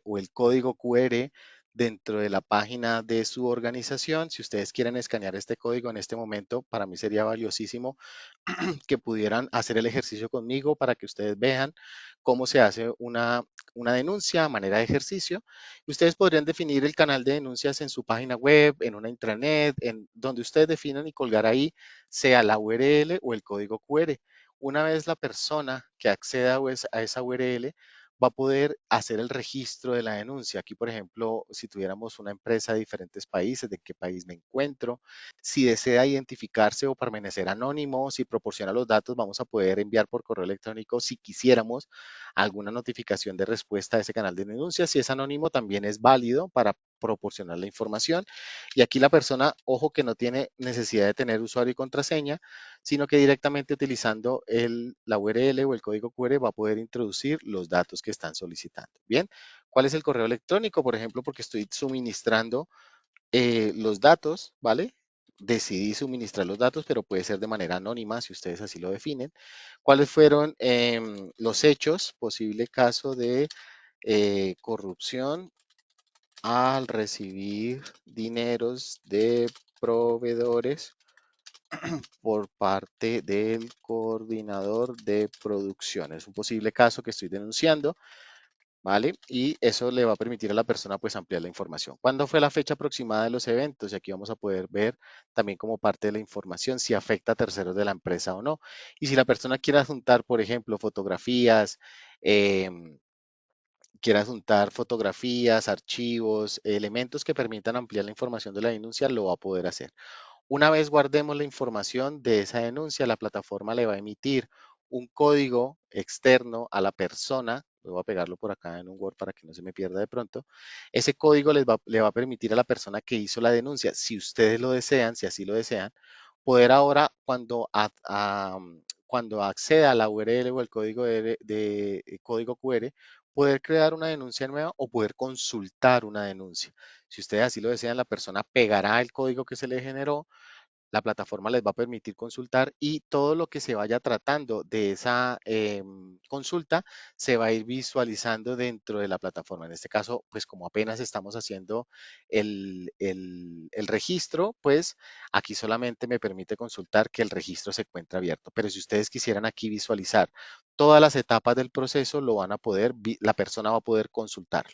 o el código QR dentro de la página de su organización. Si ustedes quieren escanear este código en este momento, para mí sería valiosísimo que pudieran hacer el ejercicio conmigo para que ustedes vean cómo se hace una denuncia a manera de ejercicio. Ustedes podrían definir el canal de denuncias en su página web, en una intranet, en donde ustedes definan y colgar ahí, sea la URL o el código QR. Una vez la persona que acceda a esa URL va a poder hacer el registro de la denuncia. Aquí, por ejemplo, si tuviéramos una empresa de diferentes países, de qué país me encuentro, si desea identificarse o permanecer anónimo, si proporciona los datos, vamos a poder enviar por correo electrónico, si quisiéramos, alguna notificación de respuesta a ese canal de denuncia. Si es anónimo, también es válido para proporcionar la información. Y aquí la persona, ojo, que no tiene necesidad de tener usuario y contraseña, sino que directamente utilizando la URL o el código QR va a poder introducir los datos que están solicitando. Bien, ¿cuál es el correo electrónico? Por ejemplo, porque estoy suministrando los datos, ¿vale? Decidí suministrar los datos, pero puede ser de manera anónima si ustedes así lo definen. ¿Cuáles fueron los hechos? Posible caso de corrupción al recibir dineros de proveedores por parte del coordinador de producción. Es un posible caso que estoy denunciando, ¿vale? Y eso le va a permitir a la persona pues ampliar la información. ¿Cuándo fue la fecha aproximada de los eventos? Y aquí vamos a poder ver también como parte de la información si afecta a terceros de la empresa o no. Y si la persona quiere adjuntar, por ejemplo, fotografías, quiere adjuntar fotografías, archivos, elementos que permitan ampliar la información de la denuncia, lo va a poder hacer. Una vez guardemos la información de esa denuncia, la plataforma le va a emitir un código externo a la persona. Voy a pegarlo por acá en un Word para que no se me pierda de pronto. Ese código le va a permitir a la persona que hizo la denuncia, si ustedes lo desean, si así lo desean, poder ahora cuando acceda a la URL o el código código QR, poder crear una denuncia nueva o poder consultar una denuncia. Si ustedes así lo desean, la persona pegará el código que se le generó, la plataforma les va a permitir consultar y todo lo que se vaya tratando de esa consulta se va a ir visualizando dentro de la plataforma. En este caso, pues como apenas estamos haciendo el registro, pues aquí solamente me permite consultar que el registro se encuentra abierto. Pero si ustedes quisieran aquí visualizar todas las etapas del proceso, lo van a poder, la persona va a poder consultarlo.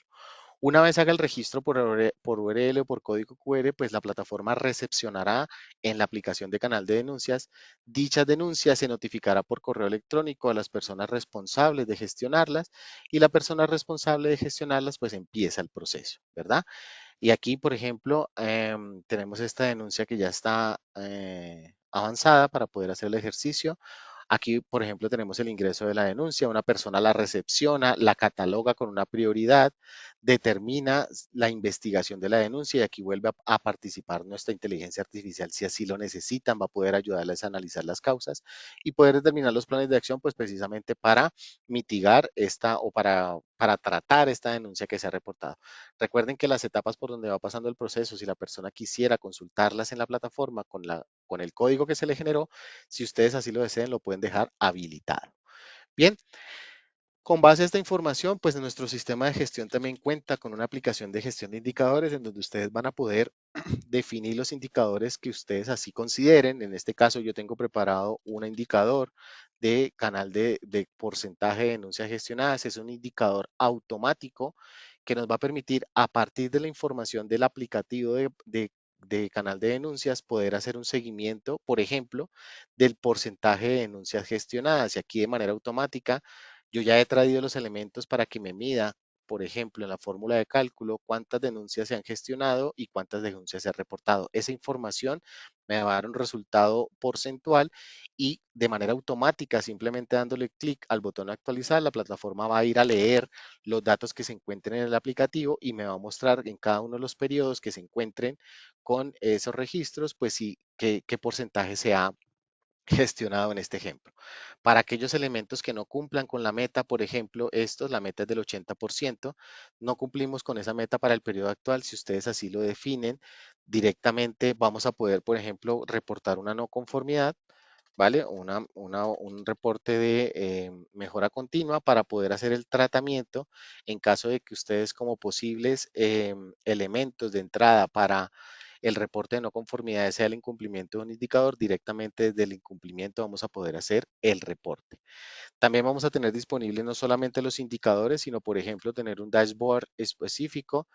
Una vez haga el registro por URL o por código QR, pues la plataforma recepcionará en la aplicación de canal de denuncias. Dichas denuncias se notificará por correo electrónico a las personas responsables de gestionarlas y la persona responsable de gestionarlas pues empieza el proceso, ¿verdad? Y aquí, por ejemplo, tenemos esta denuncia que ya está avanzada para poder hacer el ejercicio. Aquí, por ejemplo, tenemos el ingreso de la denuncia, una persona la recepciona, la cataloga con una prioridad, determina la investigación de la denuncia y aquí vuelve a participar nuestra inteligencia artificial si así lo necesitan, va a poder ayudarles a analizar las causas y poder determinar los planes de acción, pues precisamente para mitigar esta o para tratar esta denuncia que se ha reportado. Recuerden que las etapas por donde va pasando el proceso, si la persona quisiera consultarlas en la plataforma con el código que se le generó, si ustedes así lo deseen, lo pueden dejar habilitado. Bien, con base a esta información, pues nuestro sistema de gestión también cuenta con una aplicación de gestión de indicadores en donde ustedes van a poder definir los indicadores que ustedes así consideren. En este caso, yo tengo preparado un indicador de canal de porcentaje de denuncias gestionadas. Es un indicador automático que nos va a permitir, a partir de la información del aplicativo de canal de denuncias, poder hacer un seguimiento, por ejemplo, del porcentaje de denuncias gestionadas. Y aquí de manera automática yo ya he traído los elementos para que me mida, por ejemplo, en la fórmula de cálculo, cuántas denuncias se han gestionado y cuántas denuncias se han reportado. Esa información me va a dar un resultado porcentual y de manera automática, simplemente dándole clic al botón actualizar, la plataforma va a ir a leer los datos que se encuentren en el aplicativo y me va a mostrar en cada uno de los periodos que se encuentren con esos registros, pues sí, qué porcentaje se ha gestionado en este ejemplo. Para aquellos elementos que no cumplan con la meta, por ejemplo, estos, la meta es del 80%, no cumplimos con esa meta para el periodo actual, si ustedes así lo definen, directamente vamos a poder, por ejemplo, reportar una no conformidad, ¿vale? Un reporte de mejora continua para poder hacer el tratamiento en caso de que ustedes como posibles elementos de entrada para el reporte de no conformidad sea el incumplimiento de un indicador, directamente desde el incumplimiento vamos a poder hacer el reporte. También vamos a tener disponible no solamente los indicadores, sino por ejemplo tener un dashboard específico.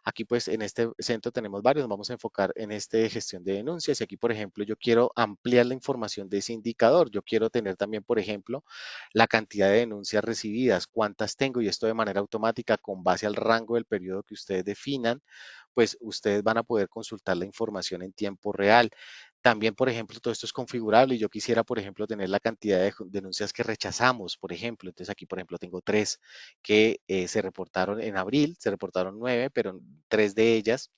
Aquí pues en este centro tenemos varios, nos vamos a enfocar en este de gestión de denuncias y aquí por ejemplo yo quiero ampliar la información de ese indicador. Yo quiero tener también por ejemplo la cantidad de denuncias recibidas, cuántas tengo y esto de manera automática con base al rango del periodo que ustedes definan, pues ustedes van a poder consultar la información en tiempo real. También, por ejemplo, todo esto es configurable y yo quisiera, por ejemplo, tener la cantidad de denuncias que rechazamos, por ejemplo. Entonces aquí, por ejemplo, tengo tres que se reportaron en abril, se reportaron 9, pero tres de ellas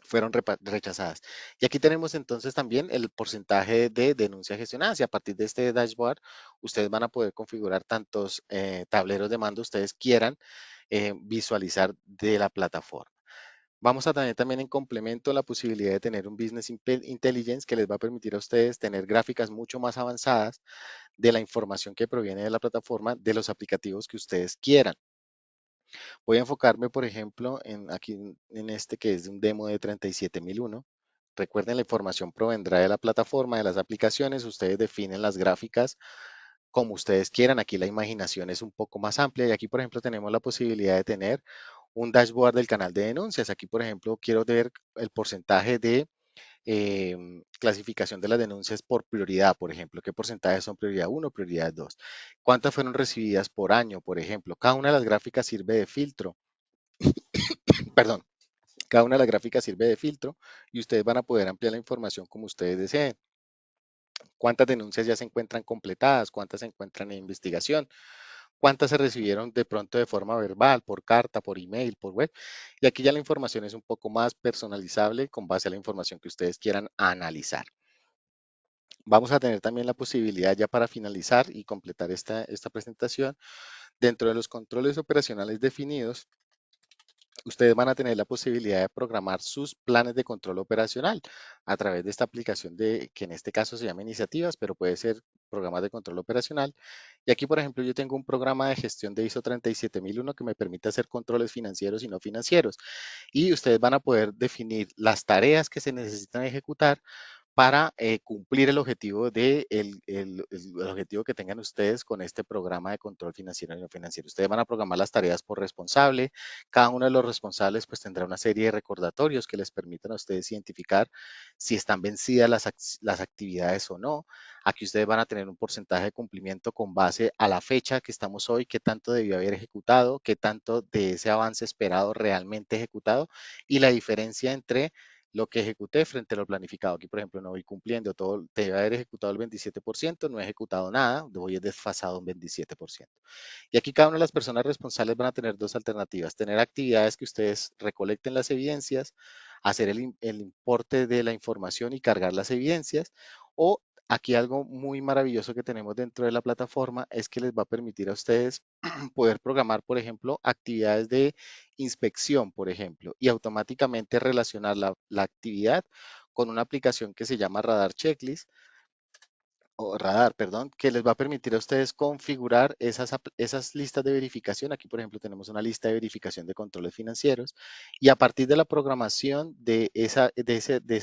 fueron rechazadas. Y aquí tenemos entonces también el porcentaje de denuncias gestionadas y a partir de este dashboard ustedes van a poder configurar tantos tableros de mando ustedes quieran visualizar de la plataforma. Vamos a tener también en complemento la posibilidad de tener un Business Intelligence que les va a permitir a ustedes tener gráficas mucho más avanzadas de la información que proviene de la plataforma, de los aplicativos que ustedes quieran. Voy a enfocarme, por ejemplo, en aquí en este que es un demo de 37001. Recuerden, la información provendrá de la plataforma, de las aplicaciones. Ustedes definen las gráficas como ustedes quieran. Aquí la imaginación es un poco más amplia y aquí, por ejemplo, tenemos la posibilidad de tener un dashboard del canal de denuncias. Aquí, por ejemplo, quiero ver el porcentaje de clasificación de las denuncias por prioridad, por ejemplo, qué porcentajes son prioridad uno, prioridad 2, cuántas fueron recibidas por año, por ejemplo. Cada una de las gráficas sirve de filtro, perdón, cada una de las gráficas sirve de filtro y ustedes van a poder ampliar la información como ustedes deseen. Cuántas denuncias ya se encuentran completadas, cuántas se encuentran en investigación, cuántas se recibieron de pronto de forma verbal, por carta, por email, por web. Y aquí ya la información es un poco más personalizable con base a la información que ustedes quieran analizar. Vamos a tener también la posibilidad ya para finalizar y completar esta presentación, dentro de los controles operacionales definidos, ustedes van a tener la posibilidad de programar sus planes de control operacional a través de esta aplicación que en este caso se llama iniciativas, pero puede ser programas de control operacional. Y aquí, por ejemplo, yo tengo un programa de gestión de ISO 37001 que me permite hacer controles financieros y no financieros. Y ustedes van a poder definir las tareas que se necesitan ejecutar para cumplir el objetivo el objetivo que tengan ustedes con este programa de control financiero y no financiero. Ustedes van a programar las tareas por responsable. Cada uno de los responsables pues tendrá una serie de recordatorios que les permitan a ustedes identificar si están vencidas las actividades o no. Aquí ustedes van a tener un porcentaje de cumplimiento con base a la fecha que estamos hoy, qué tanto debió haber ejecutado, qué tanto de ese avance esperado realmente ejecutado y la diferencia entre lo que ejecuté frente a lo planificado. Aquí, por ejemplo, no voy cumpliendo todo, debe haber ejecutado el 27%, no he ejecutado nada, voy desfasado un 27%. Y aquí cada una de las personas responsables van a tener dos alternativas, tener actividades que ustedes recolecten las evidencias, hacer el importe de la información y cargar las evidencias, o aquí algo muy maravilloso que tenemos dentro de la plataforma es que les va a permitir a ustedes poder programar, por ejemplo, actividades de inspección, por ejemplo, y automáticamente relacionar la actividad con una aplicación que se llama Radar Checklist o Radar, perdón, que les va a permitir a ustedes configurar esas listas de verificación. Aquí, por ejemplo, tenemos una lista de verificación de controles financieros y a partir de la programación de esa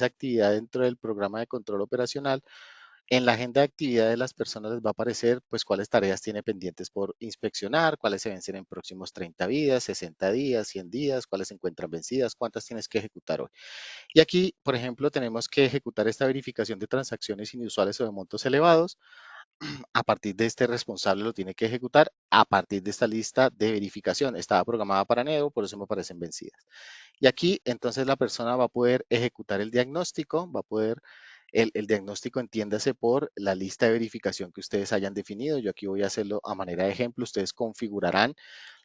actividad dentro del programa de control operacional, en la agenda de actividad de las personas les va a aparecer pues cuáles tareas tiene pendientes por inspeccionar, cuáles se vencen en próximos 30 días, 60 días, 100 días, cuáles se encuentran vencidas, cuántas tienes que ejecutar hoy. Y aquí, por ejemplo, tenemos que ejecutar esta verificación de transacciones inusuales o de montos elevados. A partir de este responsable lo tiene que ejecutar a partir de esta lista de verificación. Estaba programada para enero, por eso me parecen vencidas. Y aquí entonces la persona va a poder ejecutar el diagnóstico, va a poder, el diagnóstico entiéndase por la lista de verificación que ustedes hayan definido. Yo aquí voy a hacerlo a manera de ejemplo. Ustedes configurarán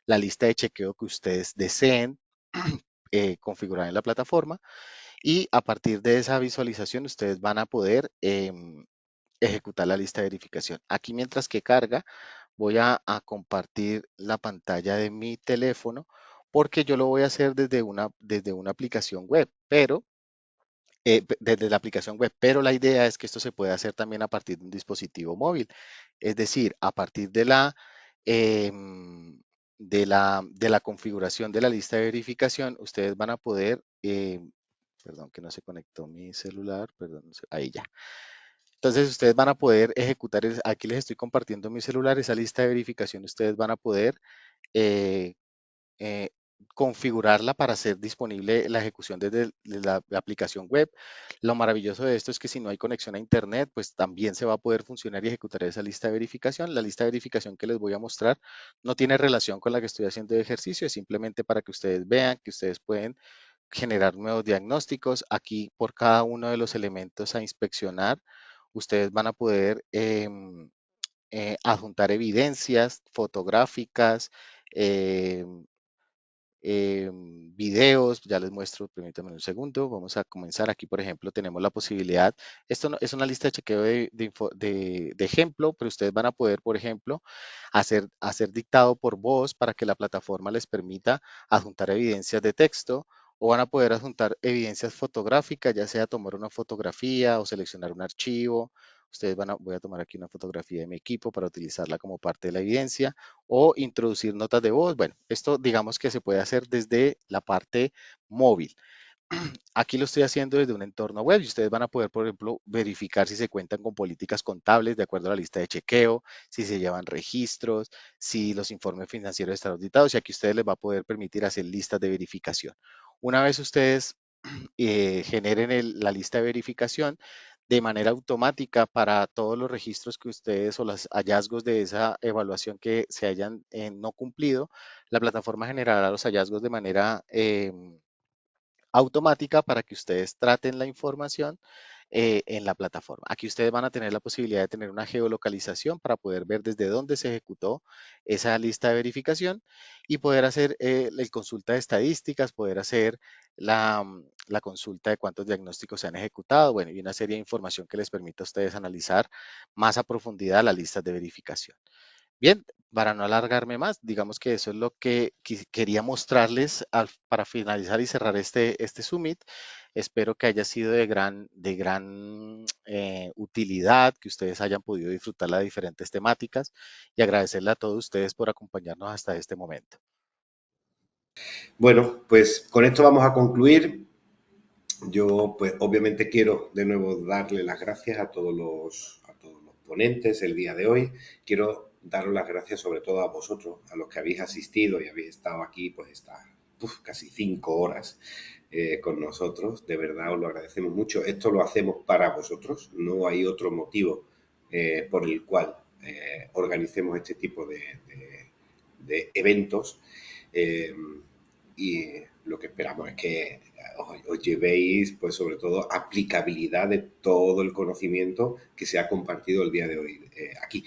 la lista de chequeo que ustedes deseen configurar en la plataforma y a partir de esa visualización ustedes van a poder ejecutar la lista de verificación. Aquí mientras que carga, voy a compartir la pantalla de mi teléfono porque yo lo voy a hacer desde una aplicación web, pero desde la aplicación web, pero la idea es que esto se puede hacer también a partir de un dispositivo móvil, es decir, a partir em, de la configuración de la lista de verificación, ustedes van a poder Perdón que no se conectó mi celular, perdón, ahí ya. Entonces ustedes van a poder ejecutar, aquí les estoy compartiendo mi celular, esa lista de verificación ustedes van a poder eh, eh, configurarla para hacer disponible la ejecución desde la aplicación web. Lo maravilloso de esto es que si no hay conexión a internet, pues también se va a poder funcionar y ejecutar esa lista de verificación. La lista de verificación que les voy a mostrar no tiene relación con la que estoy haciendo de ejercicio, es simplemente para que ustedes vean que ustedes pueden generar nuevos diagnósticos. Aquí por cada uno de los elementos a inspeccionar, ustedes van a poder adjuntar evidencias fotográficas, em, videos, ya les muestro, permítanme un segundo, vamos a comenzar. Aquí, por ejemplo, tenemos la posibilidad, esto es una lista de chequeo de ejemplo, pero ustedes van a poder, por ejemplo, hacer dictado por voz para que la plataforma les permita adjuntar evidencias de texto o van a poder adjuntar evidencias fotográficas, ya sea tomar una fotografía o seleccionar un archivo. Voy a tomar aquí una fotografía de mi equipo para utilizarla como parte de la evidencia o introducir notas de voz. Bueno, esto digamos que se puede hacer desde la parte móvil. Aquí lo estoy haciendo desde un entorno web y ustedes van a poder, por ejemplo, verificar si se cuentan con políticas contables de acuerdo a la lista de chequeo, si se llevan registros, si los informes financieros están auditados y aquí ustedes les va a poder permitir hacer listas de verificación. Una vez ustedes generen la lista de verificación de manera automática para todos los registros que ustedes o los hallazgos de esa evaluación que se hayan no cumplido, la plataforma generará los hallazgos de manera automática para que ustedes traten la información en la plataforma. Aquí ustedes van a tener la posibilidad de tener una geolocalización para poder ver desde dónde se ejecutó esa lista de verificación y poder hacer el consulta de estadísticas, poder hacer la consulta de cuántos diagnósticos se han ejecutado, bueno, y una serie de información que les permita a ustedes analizar más a profundidad las listas de verificación. Bien, para no alargarme más, digamos que eso es lo que quería mostrarles para finalizar y cerrar este summit. Espero que haya sido de gran utilidad, que ustedes hayan podido disfrutar las diferentes temáticas y agradecerle a todos ustedes por acompañarnos hasta este momento. Bueno, pues con esto vamos a concluir. Yo, pues obviamente quiero de nuevo darle las gracias a todos los ponentes el día de hoy. Quiero daros las gracias sobre todo a vosotros, a los que habéis asistido y habéis estado aquí, pues casi 5 horas con nosotros. De verdad os lo agradecemos mucho. Esto lo hacemos para vosotros. No hay otro motivo por el cual organicemos este tipo de eventos. Eh, y lo que esperamos es que os llevéis, pues sobre todo, aplicabilidad de todo el conocimiento que se ha compartido el día de hoy aquí.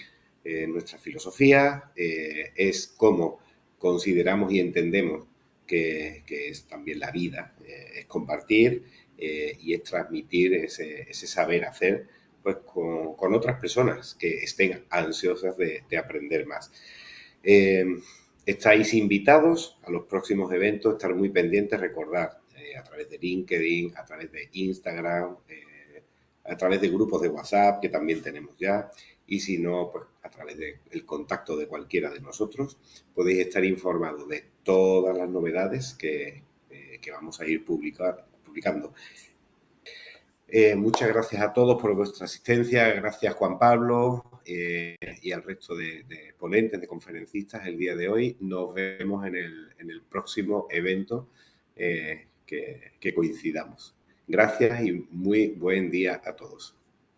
Nuestra filosofía es cómo consideramos y entendemos que es también la vida, es compartir y es transmitir ese saber hacer pues con otras personas que estén ansiosas de aprender más. Eh, Estáis invitados a los próximos eventos, estar muy pendientes, recordad, a través de LinkedIn, a través de Instagram, a través de grupos de WhatsApp que también tenemos ya, y si no, pues a través del contacto de cualquiera de nosotros, podéis estar informados de todas las novedades que vamos a ir publicando. Muchas gracias a todos por vuestra asistencia. Gracias Juan Pablo y al resto de ponentes, de conferencistas el día de hoy. Nos vemos en el próximo evento que coincidamos. Gracias y muy buen día a todos.